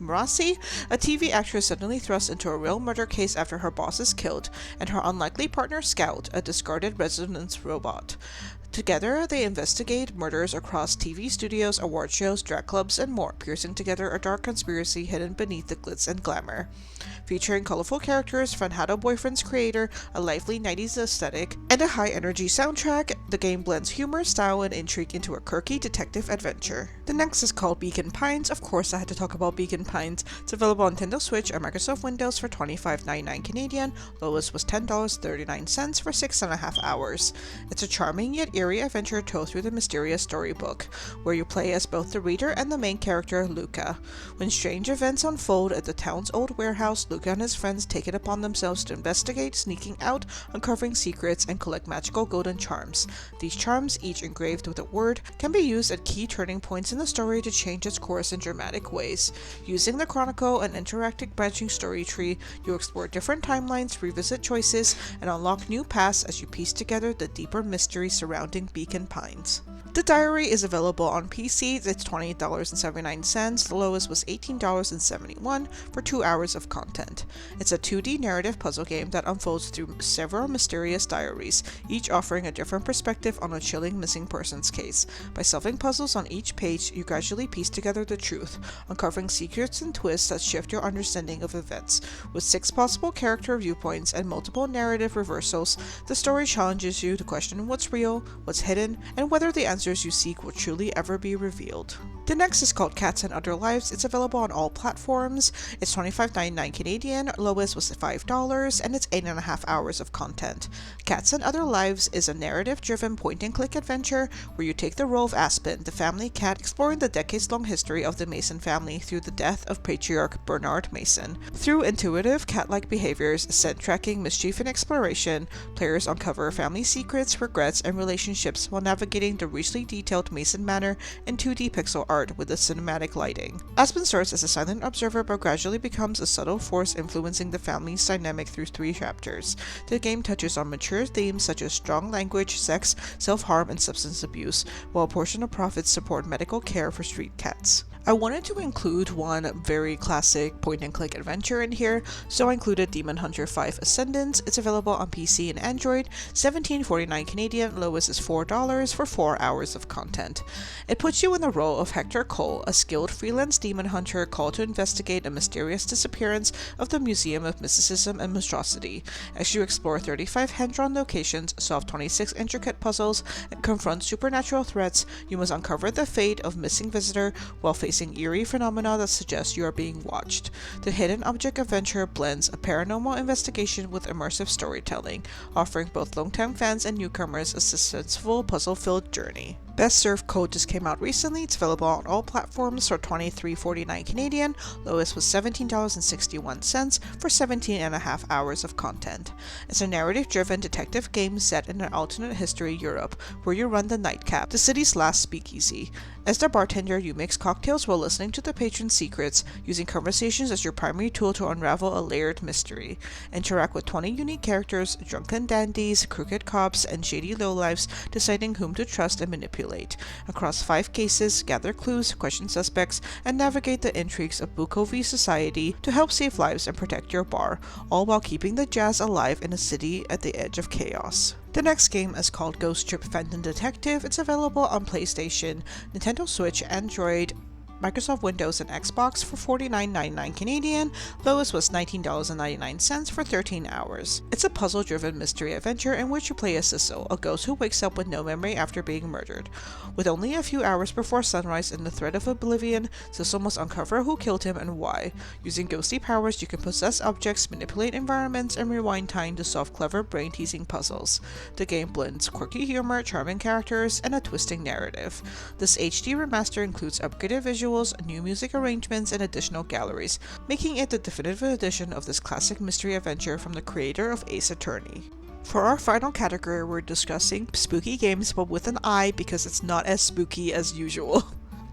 Marasi, a TV actress suddenly thrust into a real murder case after her boss is killed, and her unlikely partner Scout, a discarded resonance robot. Together, they investigate murders across TV studios, award shows, drag clubs, and more, piecing together a dark conspiracy hidden beneath the glitz and glamour. Featuring colorful characters, Fanhado Boyfriend's creator, a lively 90s aesthetic, and a high-energy soundtrack, the game blends humor, style, and intrigue into a quirky detective adventure. The next is called Beacon Pines. Of course, I had to talk about Beacon Pines. It's available on Nintendo Switch or Microsoft Windows for $25.99 Canadian, lowest was $10.39 for 6.5 hours. It's a charming yet eerie adventure told through the mysterious storybook, where you play as both the reader and the main character, Luca. When strange events unfold at the town's old warehouse, Luca and his friends take it upon themselves to investigate, sneaking out, uncovering secrets, and collect magical golden charms. These charms, each engraved with a word, can be used at key turning points in the story to change its course in dramatic ways. Using the Chronicle and interactive branching story tree, you explore different timelines, revisit choices, and unlock new paths as you piece together the deeper mystery surrounding Beacon Pines. The Diary is available on PC. It's $28.79. The lowest was $18.71 for 2 hours of content. It's a 2D narrative puzzle game that unfolds through several mysterious diaries, each offering a different perspective on a chilling missing persons case. By solving puzzles on each page, you gradually piece together the truth, uncovering secrets and twists that shift your understanding of events. With 6 possible character viewpoints and multiple narrative reversals, the story challenges you to question what's real, what's hidden, and whether the answers you seek will truly ever be revealed. The next is called Cats and Other Lives. It's available on all platforms. It's $25.99 Canadian, lowest was $5, and it's 8.5 hours of content. Cats and Other Lives is a narrative-driven point-and-click adventure where you take the role of Aspen, the family cat, exploring the decades-long history of the Mason family through the death of patriarch Bernard Mason. Through intuitive cat-like behaviors, scent tracking, mischief, and exploration, players uncover family secrets, regrets, and relationships while navigating the richly detailed Mason Manor in 2D pixel art with the cinematic lighting. Aspen starts as a silent observer but gradually becomes a subtle force influencing the family's dynamic through 3 chapters. The game touches on mature themes such as strong language, sex, self-harm, and substance abuse, while a portion of profits support medical care for street cats. I wanted to include one very classic point-and-click adventure in here, so I included Demon Hunter 5 Ascendance. It's available on PC and Android, $17.49 Canadian, lowest is $4 for 4 hours of content. It puts you in the role of Hector Cole, a skilled freelance demon hunter called to investigate a mysterious disappearance of the Museum of Mysticism and Monstrosity. As you explore 35 hand-drawn locations, solve 26 intricate puzzles, and confront supernatural threats, you must uncover the fate of missing visitor while facing eerie phenomena that suggest you are being watched. The hidden object adventure blends a paranormal investigation with immersive storytelling, offering both longtime fans and newcomers a suspenseful, puzzle-filled journey. Best Served Code just came out recently. It's available on all platforms for $23.49 Canadian. Lowest was $17.61 for 17.5 hours of content. It's a narrative-driven detective game set in an alternate history Europe, where you run the Nightcap, the city's last speakeasy. As the bartender, you mix cocktails while listening to the patron's secrets, using conversations as your primary tool to unravel a layered mystery. Interact with 20 unique characters, drunken dandies, crooked cops, and shady lowlifes, deciding whom to trust and manipulate. Across 5 cases, gather clues, question suspects, and navigate the intrigues of Bukovi society to help save lives and protect your bar, all while keeping the jazz alive in a city at the edge of chaos. The next game is called Ghost Trip Phantom Detective. It's available on PlayStation, Nintendo Switch, Android, Microsoft Windows, and Xbox for $49.99 Canadian. Lowest was $19.99 for 13 hours. It's a puzzle-driven mystery adventure in which you play as Sissel, a ghost who wakes up with no memory after being murdered. With only a few hours before sunrise and the threat of oblivion, Sissel must uncover who killed him and why. Using ghostly powers, you can possess objects, manipulate environments, and rewind time to solve clever brain-teasing puzzles. The game blends quirky humor, charming characters, and a twisting narrative. This HD remaster includes upgraded visuals, new music arrangements, and additional galleries, making it the definitive edition of this classic mystery adventure from the creator of Ace Attorney. For our final category, we're discussing spooky games, but with an I because it's not as spooky as usual.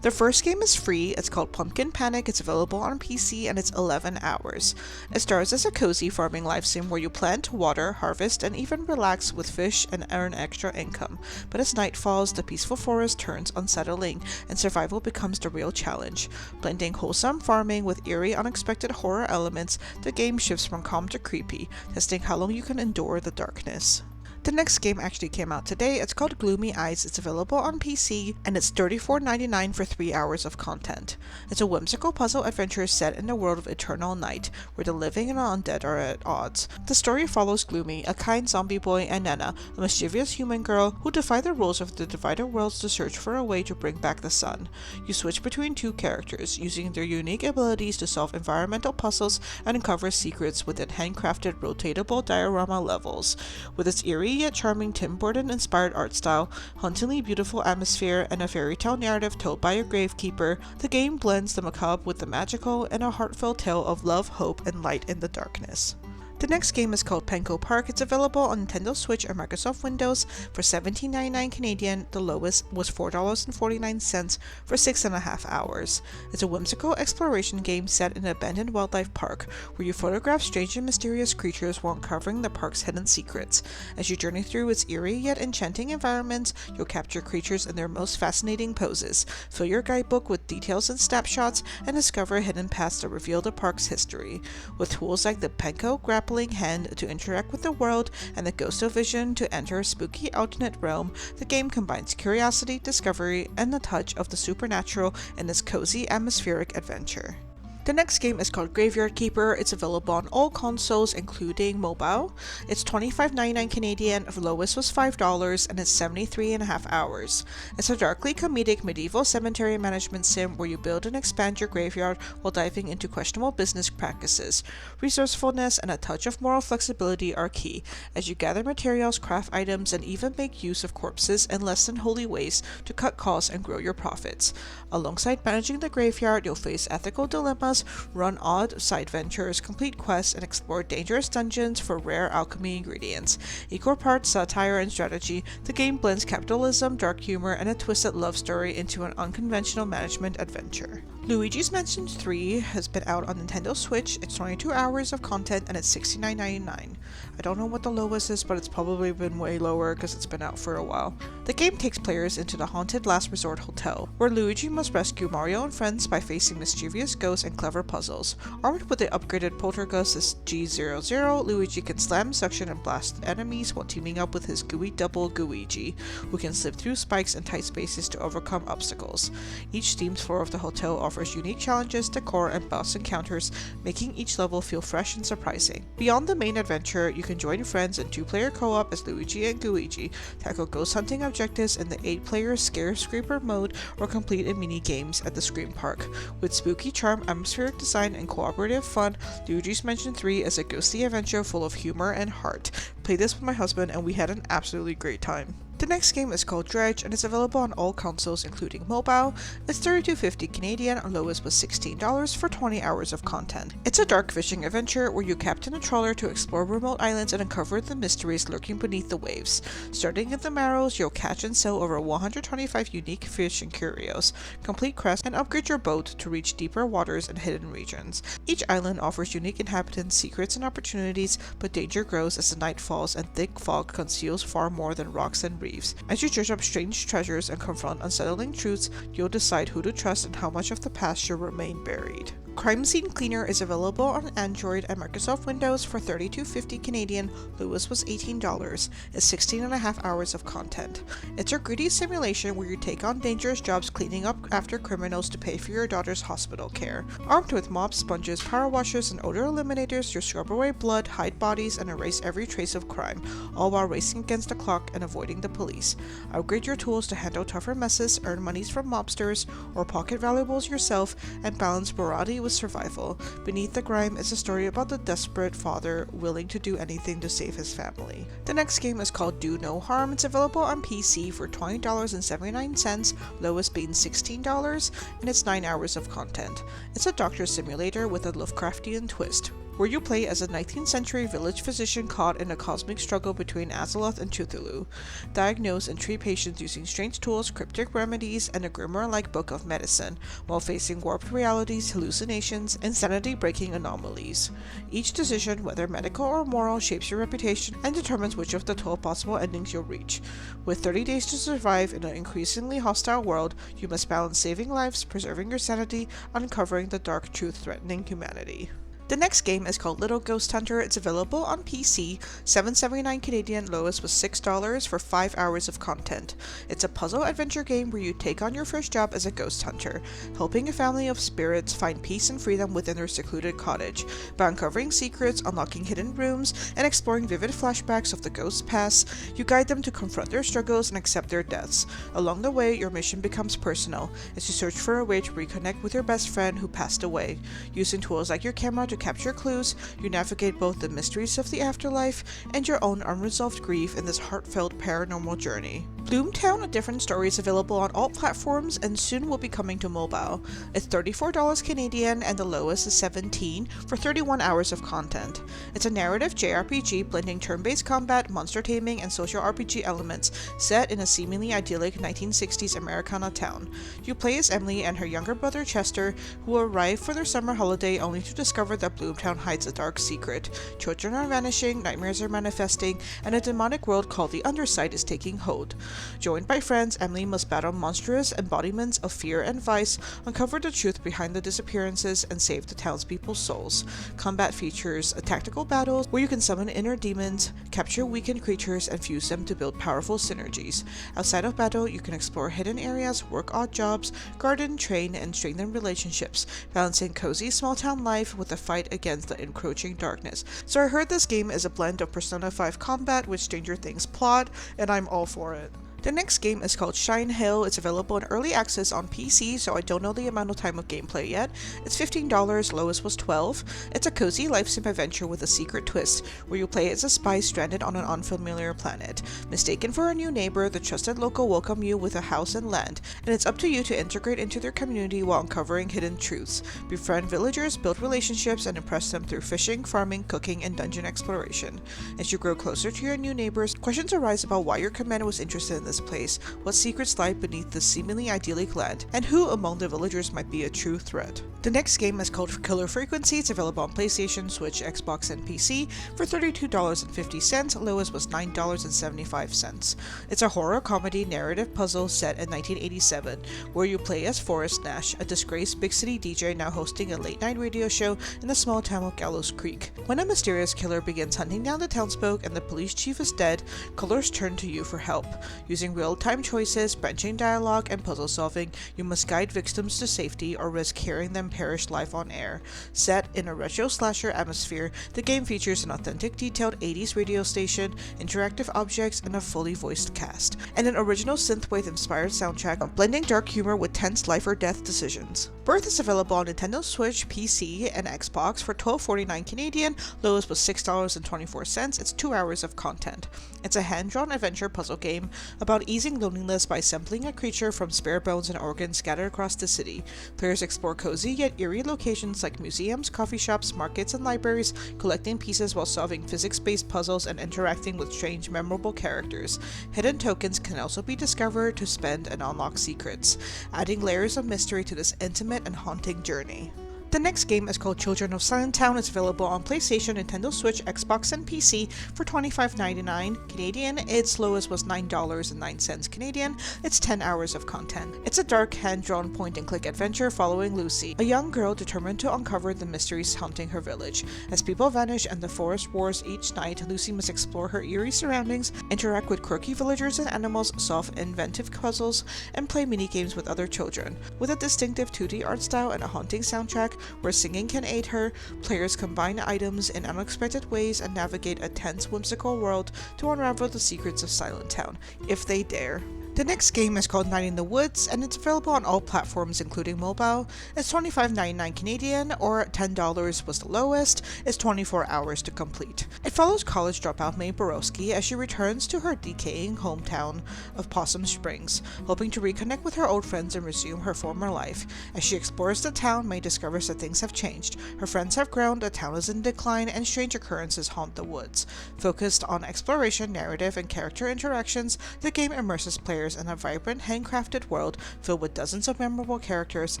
The first game is free. It's called Pumpkin Panic. It's available on PC and it's 11 hours. It stars as a cozy farming life sim where you plant, water, harvest, and even relax with fish and earn extra income. But as night falls, the peaceful forest turns unsettling and survival becomes the real challenge. Blending wholesome farming with eerie, unexpected horror elements, the game shifts from calm to creepy, testing how long you can endure the darkness. The next game actually came out today. It's called Gloomy Eyes. It's available on PC and it's $34.99 for 3 hours of content. It's a whimsical puzzle adventure set in the world of eternal night, where the living and the undead are at odds. The story follows Gloomy, a kind zombie boy, and Nana, a mischievous human girl who defy the rules of the divided worlds to search for a way to bring back the sun. You switch between 2 characters, using their unique abilities to solve environmental puzzles and uncover secrets within handcrafted rotatable diorama levels. With its eerie yet charming Tim Burton-inspired art style, hauntingly beautiful atmosphere, and a fairy tale narrative told by a gravekeeper, the game blends the macabre with the magical and a heartfelt tale of love, hope, and light in the darkness. The next game is called Penco Park. It's available on Nintendo Switch and Microsoft Windows for $17.99 Canadian. The lowest was $4.49 for 6.5 hours. It's a whimsical exploration game set in an abandoned wildlife park, where you photograph strange and mysterious creatures while uncovering the park's hidden secrets. As you journey through its eerie yet enchanting environments, you'll capture creatures in their most fascinating poses, fill your guidebook with details and snapshots, and discover hidden paths that reveal the park's history. With tools like the Penco grappling hand to interact with the world and the Ghost of Vision to enter a spooky alternate realm, the game combines curiosity, discovery, and the touch of the supernatural in this cozy atmospheric adventure. The next game is called Graveyard Keeper. It's available on all consoles, including mobile. It's $25.99 Canadian, the lowest was $5, and it's 73.5 hours. It's a darkly comedic medieval cemetery management sim where you build and expand your graveyard while diving into questionable business practices. Resourcefulness and a touch of moral flexibility are key, as you gather materials, craft items, and even make use of corpses in less than holy ways to cut costs and grow your profits. Alongside managing the graveyard, you'll face ethical dilemmas, run odd side ventures, complete quests, and explore dangerous dungeons for rare alchemy ingredients. Equal parts satire and strategy, the game blends capitalism, dark humor, and a twisted love story into an unconventional management adventure. Luigi's Mansion 3 has been out on Nintendo Switch. It's 22 hours of content and it's $69.99. I don't know what the lowest is, but it's probably been way lower because it's been out for a while. The game takes players into the haunted Last Resort Hotel, where Luigi must rescue Mario and friends by facing mischievous ghosts and clever puzzles. Armed with the upgraded Poltergust G00, Luigi can slam, suction, and blast enemies while teaming up with his gooey double Gooigi, who can slip through spikes and tight spaces to overcome obstacles. Each themed floor of the hotel offers unique challenges, decor, and boss encounters, making each level feel fresh and surprising. Beyond the main adventure, you can join friends in 2-player co-op as Luigi and Gooigi, tackle ghost hunting objectives in the 8-player Scare Scraper mode, or complete in mini-games at the Scream Park. With spooky charm, atmospheric design, and cooperative fun, Luigi's Mansion 3 is a ghostly adventure full of humor and heart. Played this with my husband and we had an absolutely great time. The next game is called Dredge and is available on all consoles including mobile. It's $32.50 Canadian, and lowest was $16 for 20 hours of content. It's a dark fishing adventure where you captain a trawler to explore remote islands and uncover the mysteries lurking beneath the waves. Starting in the Morels, you'll catch and sell over 125 unique fish and curios, complete quests, and upgrade your boat to reach deeper waters and hidden regions. Each island offers unique inhabitants, secrets, and opportunities, but danger grows as the night falls and thick fog conceals far more than rocks and reefs. As you dredge up strange treasures and confront unsettling truths, you'll decide who to trust and how much of the past should remain buried. Crime Scene Cleaner is available on Android and Microsoft Windows for $32.50 Canadian, lowest was $18. It's 16.5 hours of content. It's a gritty simulation where you take on dangerous jobs cleaning up after criminals to pay for your daughter's hospital care. Armed with mop sponges, power washers, and odor eliminators, you scrub away blood, hide bodies, and erase every trace of crime, all while racing against the clock and avoiding the police. Upgrade your tools to handle tougher messes, earn monies from mobsters, or pocket valuables yourself, and balance morality with survival. Beneath the grime is a story about the desperate father willing to do anything to save his family. The next game is called Do No Harm. It's available on PC for $20.79, lowest being $16, and it's 9 hours of content. It's a doctor simulator with a Lovecraftian twist, where you play as a 19th century village physician caught in a cosmic struggle between Azeroth and Cthulhu. Diagnose and treat patients using strange tools, cryptic remedies, and a grimoire-like book of medicine, while facing warped realities, hallucinations, and sanity-breaking anomalies. Each decision, whether medical or moral, shapes your reputation and determines which of the 12 possible endings you'll reach. With 30 days to survive in an increasingly hostile world, you must balance saving lives, preserving your sanity, and uncovering the dark truth threatening humanity. The next game is called Little Ghost Hunter. It's available on PC, $7.79 Canadian, lowest was $6 for 5 hours of content. It's a puzzle adventure game where you take on your first job as a ghost hunter, helping a family of spirits find peace and freedom within their secluded cottage. By uncovering secrets, unlocking hidden rooms, and exploring vivid flashbacks of the ghost's past, you guide them to confront their struggles and accept their deaths. Along the way, your mission becomes personal as you search for a way to reconnect with your best friend who passed away. Using tools like your camera to capture clues, you navigate both the mysteries of the afterlife and your own unresolved grief in this heartfelt paranormal journey. Bloomtown: A Different Story is available on all platforms and soon will be coming to mobile. It's $34 Canadian and the lowest is $17 for 31 hours of content. It's a narrative JRPG blending turn-based combat, monster taming, and social RPG elements set in a seemingly idyllic 1960s Americana town. You play as Emily and her younger brother Chester, who arrive for their summer holiday only to discover that Bloomtown hides a dark secret. Children are vanishing, nightmares are manifesting, and a demonic world called the Undersight is taking hold. Joined by friends, Emily must battle monstrous embodiments of fear and vice, uncover the truth behind the disappearances, and save the townspeople's souls. Combat features tactical battles where you can summon inner demons, capture weakened creatures, and fuse them to build powerful synergies. Outside of battle, you can explore hidden areas, work odd jobs, garden, train, and strengthen relationships, balancing cozy small-town life with the fight against the encroaching darkness. So I heard this game is a blend of Persona 5 combat with Stranger Things plot, and I'm all for it. The next game is called Shine Hill. It's available in early access on PC, so I don't know the amount of time of gameplay yet. It's $15, lowest was $12. It's a cozy life sim adventure with a secret twist, where you play as a spy stranded on an unfamiliar planet. Mistaken for a new neighbor, the trusted local welcome you with a house and land, and it's up to you to integrate into their community while uncovering hidden truths. Befriend villagers, build relationships, and impress them through fishing, farming, cooking, and dungeon exploration. As you grow closer to your new neighbors, questions arise about why your commander was interested in this this place, what secrets lie beneath this seemingly idyllic land, and who among the villagers might be a true threat. The next game is called Killer Frequency. It's available on PlayStation, Switch, Xbox, and PC for $32.50. Lowest was $9.75. It's a horror comedy narrative puzzle set in 1987, where you play as Forrest Nash, a disgraced big city DJ now hosting a late night radio show in the small town of Gallows Creek. When a mysterious killer begins hunting down the townsfolk and the police chief is dead, killers turn to you for help. Using real-time choices, branching dialogue, and puzzle solving, you must guide victims to safety or risk hearing them perish live on air. Set in a retro slasher atmosphere, the game features an authentic detailed 80s radio station, interactive objects, and a fully voiced cast, and an original synthwave-inspired soundtrack, blending dark humor with tense life or death decisions. Birth is available on Nintendo Switch, PC, and Xbox for $12.49 Canadian. Lowest was $6.24. It's 2 hours of content. It's a hand-drawn adventure puzzle game about easing loneliness by assembling a creature from spare bones and organs scattered across the city. Players explore cozy yet eerie locations like museums, coffee shops, markets, and libraries, collecting pieces while solving physics-based puzzles and interacting with strange, memorable characters. Hidden tokens can also be discovered to spend and unlock secrets, adding layers of mystery to this intimate and haunting journey. The next game is called Children of Silent Town. It's available on PlayStation, Nintendo Switch, Xbox, and PC for $25.99 Canadian. Its lowest was $9.09 Canadian. It's 10 hours of content. It's a dark, hand-drawn point-and-click adventure following Lucy, a young girl determined to uncover the mysteries haunting her village. As people vanish and the forest roars each night, Lucy must explore her eerie surroundings, interact with quirky villagers and animals, solve inventive puzzles, and play mini-games with other children. With a distinctive 2D art style and a haunting soundtrack, where singing can aid her, players combine items in unexpected ways and navigate a tense, whimsical world to unravel the secrets of Silent Town, if they dare. The next game is called Night in the Woods, and it's available on all platforms including mobile. It's $25.99 Canadian, or $10 was the lowest. It's 24 hours to complete. It follows college dropout May Borowski as she returns to her decaying hometown of Possum Springs, hoping to reconnect with her old friends and resume her former life. As she explores the town, May discovers that things have changed. Her friends have grown, the town is in decline, and strange occurrences haunt the woods. Focused on exploration, narrative, and character interactions, the game immerses players in a vibrant, handcrafted world filled with dozens of memorable characters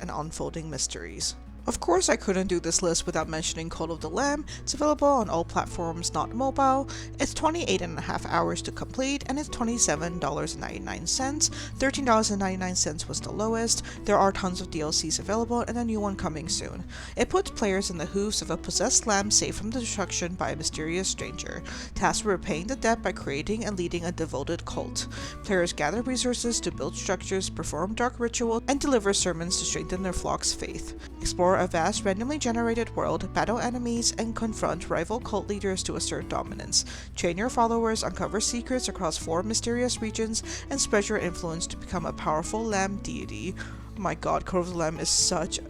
and unfolding mysteries. Of course, I couldn't do this list without mentioning Cult of the Lamb. It's available on all platforms, not mobile. It's 28.5 hours to complete, and it's $27.99. $13.99 was the lowest. There are tons of DLCs available, and a new one coming soon. It puts players in the hooves of a possessed lamb saved from destruction by a mysterious stranger, tasked with repaying the debt by creating and leading a devoted cult. Players gather resources to build structures, perform dark rituals, and deliver sermons to strengthen their flock's faith. Explore a vast, randomly generated world, battle enemies, and confront rival cult leaders to assert dominance. Train your followers, uncover secrets across 4 mysterious regions, and spread your influence to become a powerful lamb deity. Oh my god, Cult of the Lamb is such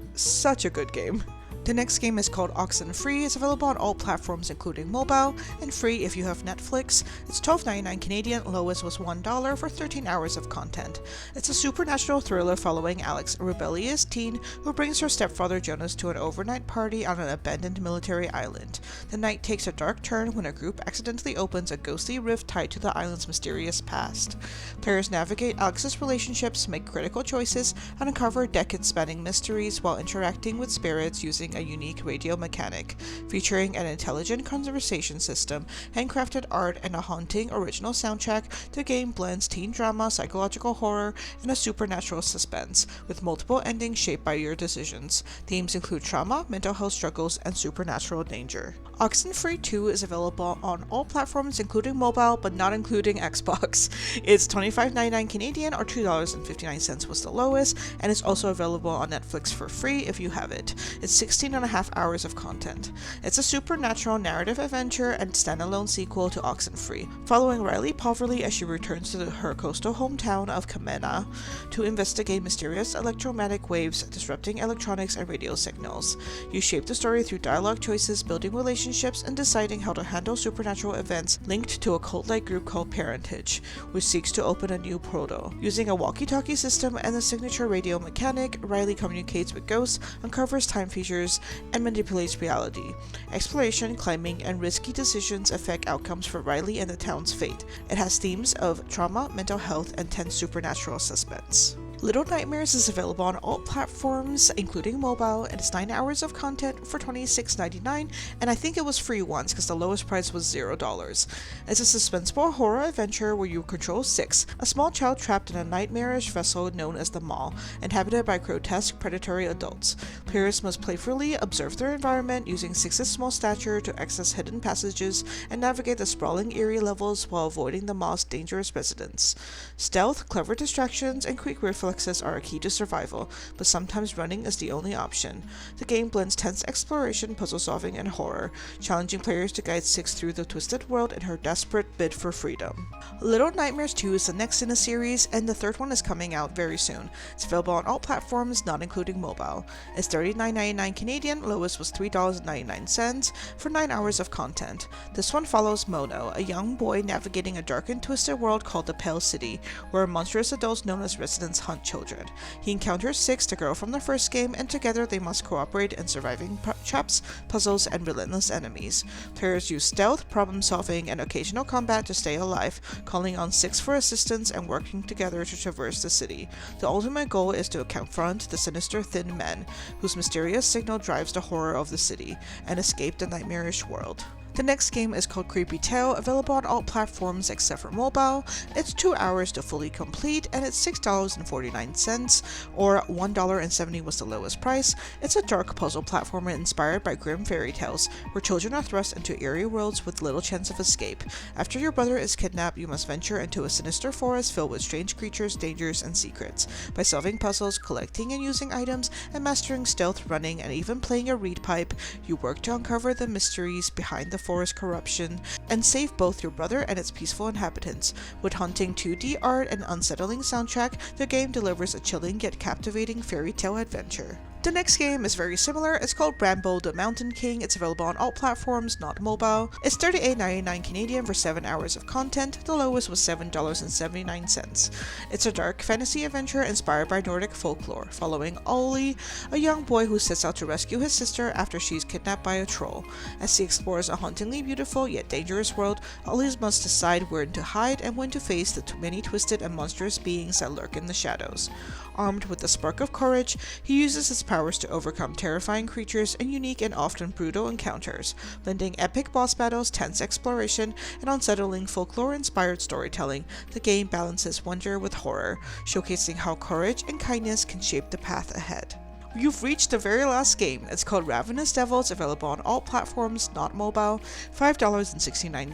a good game. The next game is called Oxenfree. It's available on all platforms including mobile, and free if you have Netflix. It's $12.99 Canadian, lowest was $1 for 13 hours of content. It's a supernatural thriller following Alex, a rebellious teen who brings her stepfather Jonas to an overnight party on an abandoned military island. The night takes a dark turn when a group accidentally opens a ghostly rift tied to the island's mysterious past. Players navigate Alex's relationships, make critical choices, and uncover decade-spanning mysteries while interacting with spirits using a unique radio mechanic, featuring an intelligent conversation system, handcrafted art, and a haunting original soundtrack. The game blends teen drama, psychological horror, and a supernatural suspense, with multiple endings shaped by your decisions. Themes include trauma, mental health struggles, and supernatural danger. Oxenfree 2 is available on all platforms including mobile, but not including Xbox. It's $25.99 Canadian, or $2.59 was the lowest, and it's also available on Netflix for free if you have it. It's 16.5 hours of content. It's a supernatural narrative adventure and standalone sequel to Oxenfree, following Riley Poverly as she returns to her coastal hometown of Kamena to investigate mysterious electromagnetic waves disrupting electronics and radio signals. You shape the story through dialogue choices, building relationships relationships and deciding how to handle supernatural events linked to a cult-like group called Parentage, which seeks to open a new portal. Using a walkie-talkie system and a signature radio mechanic, Riley communicates with ghosts, uncovers time features, and manipulates reality. Exploration, climbing, and risky decisions affect outcomes for Riley and the town's fate. It has themes of trauma, mental health, and tense supernatural suspense. Little Nightmares is available on all platforms, including mobile, and it's 9 hours of content for $26.99, and I think it was free once because the lowest price was $0. It's a suspenseful horror adventure where you control Six, a small child trapped in a nightmarish vessel known as the Maw, inhabited by grotesque predatory adults. Players must playfully observe their environment using Six's small stature to access hidden passages and navigate the sprawling eerie levels while avoiding the Maw's dangerous residents. Stealth, clever distractions, and quick reflexes are a key to survival, but sometimes running is the only option. The game blends tense exploration, puzzle solving, and horror, challenging players to guide Six through the twisted world in her desperate bid for freedom. Little Nightmares 2 is the next in a series, and the third one is coming out very soon. It's available on all platforms, not including mobile. It's $39.99 Canadian, lowest was $3.99 for 9 hours of content. This one follows Mono, a young boy navigating a dark and twisted world called the Pale City, where monstrous adults known as residents hunt children. He encounters Six, the girl from the first game, and together they must cooperate in surviving traps, puzzles, and relentless enemies. Players use stealth, problem solving, and occasional combat to stay alive, calling on Six for assistance and working together to traverse the city. The ultimate goal is to confront the sinister Thin Men, whose mysterious signal drives the horror of the city, and escape the nightmarish world. The next game is called Creepy Tale, available on all platforms except for mobile. It's 2 hours to fully complete, and it's $6.49, or $1.70 was the lowest price. It's a dark puzzle platformer inspired by grim fairy tales, where children are thrust into eerie worlds with little chance of escape. After your brother is kidnapped, you must venture into a sinister forest filled with strange creatures, dangers, and secrets. By solving puzzles, collecting and using items, and mastering stealth, running, and even playing a reed pipe, you work to uncover the mysteries behind the forest corruption and save both your brother and its peaceful inhabitants. With haunting 2D art and unsettling soundtrack, the game delivers a chilling yet captivating fairy tale adventure. The next game is very similar. It's called Bramble the Mountain King. It's available on all platforms, not mobile. It's $38.99 Canadian for 7 hours of content. The lowest was $7.79. It's a dark fantasy adventure inspired by Nordic folklore, following Ollie, a young boy who sets out to rescue his sister after she's kidnapped by a troll. As he explores a hauntingly beautiful yet dangerous world, Ollie must decide where to hide and when to face the many twisted and monstrous beings that lurk in the shadows. Armed with a spark of courage, he uses his powers to overcome terrifying creatures and unique and often brutal encounters, blending epic boss battles, tense exploration, and unsettling folklore-inspired storytelling. The game balances wonder with horror, showcasing how courage and kindness can shape the path ahead. You've reached the very last game. It's called Ravenous Devils, available on all platforms, not mobile. $5.69,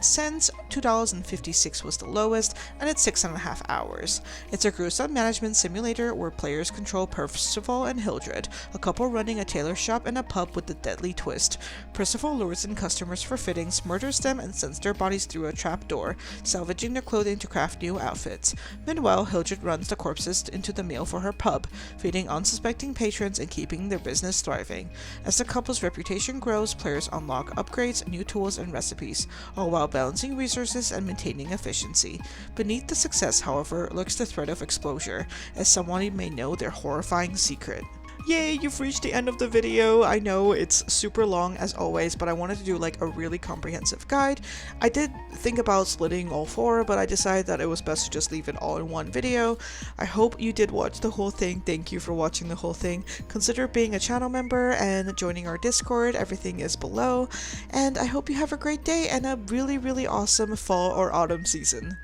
$2.56 was the lowest, and it's 6.5 hours. It's a gruesome management simulator where players control Percival and Hildred, a couple running a tailor shop and a pub with a deadly twist. Percival lures in customers for fittings, murders them, and sends their bodies through a trap door, salvaging their clothing to craft new outfits. Meanwhile, Hildred runs the corpses into the meal for her pub, feeding unsuspecting patrons and keeping their business thriving. As the couple's reputation grows, players unlock upgrades, new tools, and recipes, all while balancing resources and maintaining efficiency. Beneath the success, however, lurks the threat of exposure, as someone may know their horrifying secret. Yay, you've reached the end of the video. I know it's super long as always, but I wanted to do like a really comprehensive guide. I did think about splitting all four, but I decided that it was best to just leave it all in one video. I hope you did watch the whole thing. Thank you for watching the whole thing. Consider being a channel member and joining our Discord. Everything is below. And I hope you have a great day and a really, really awesome fall or autumn season.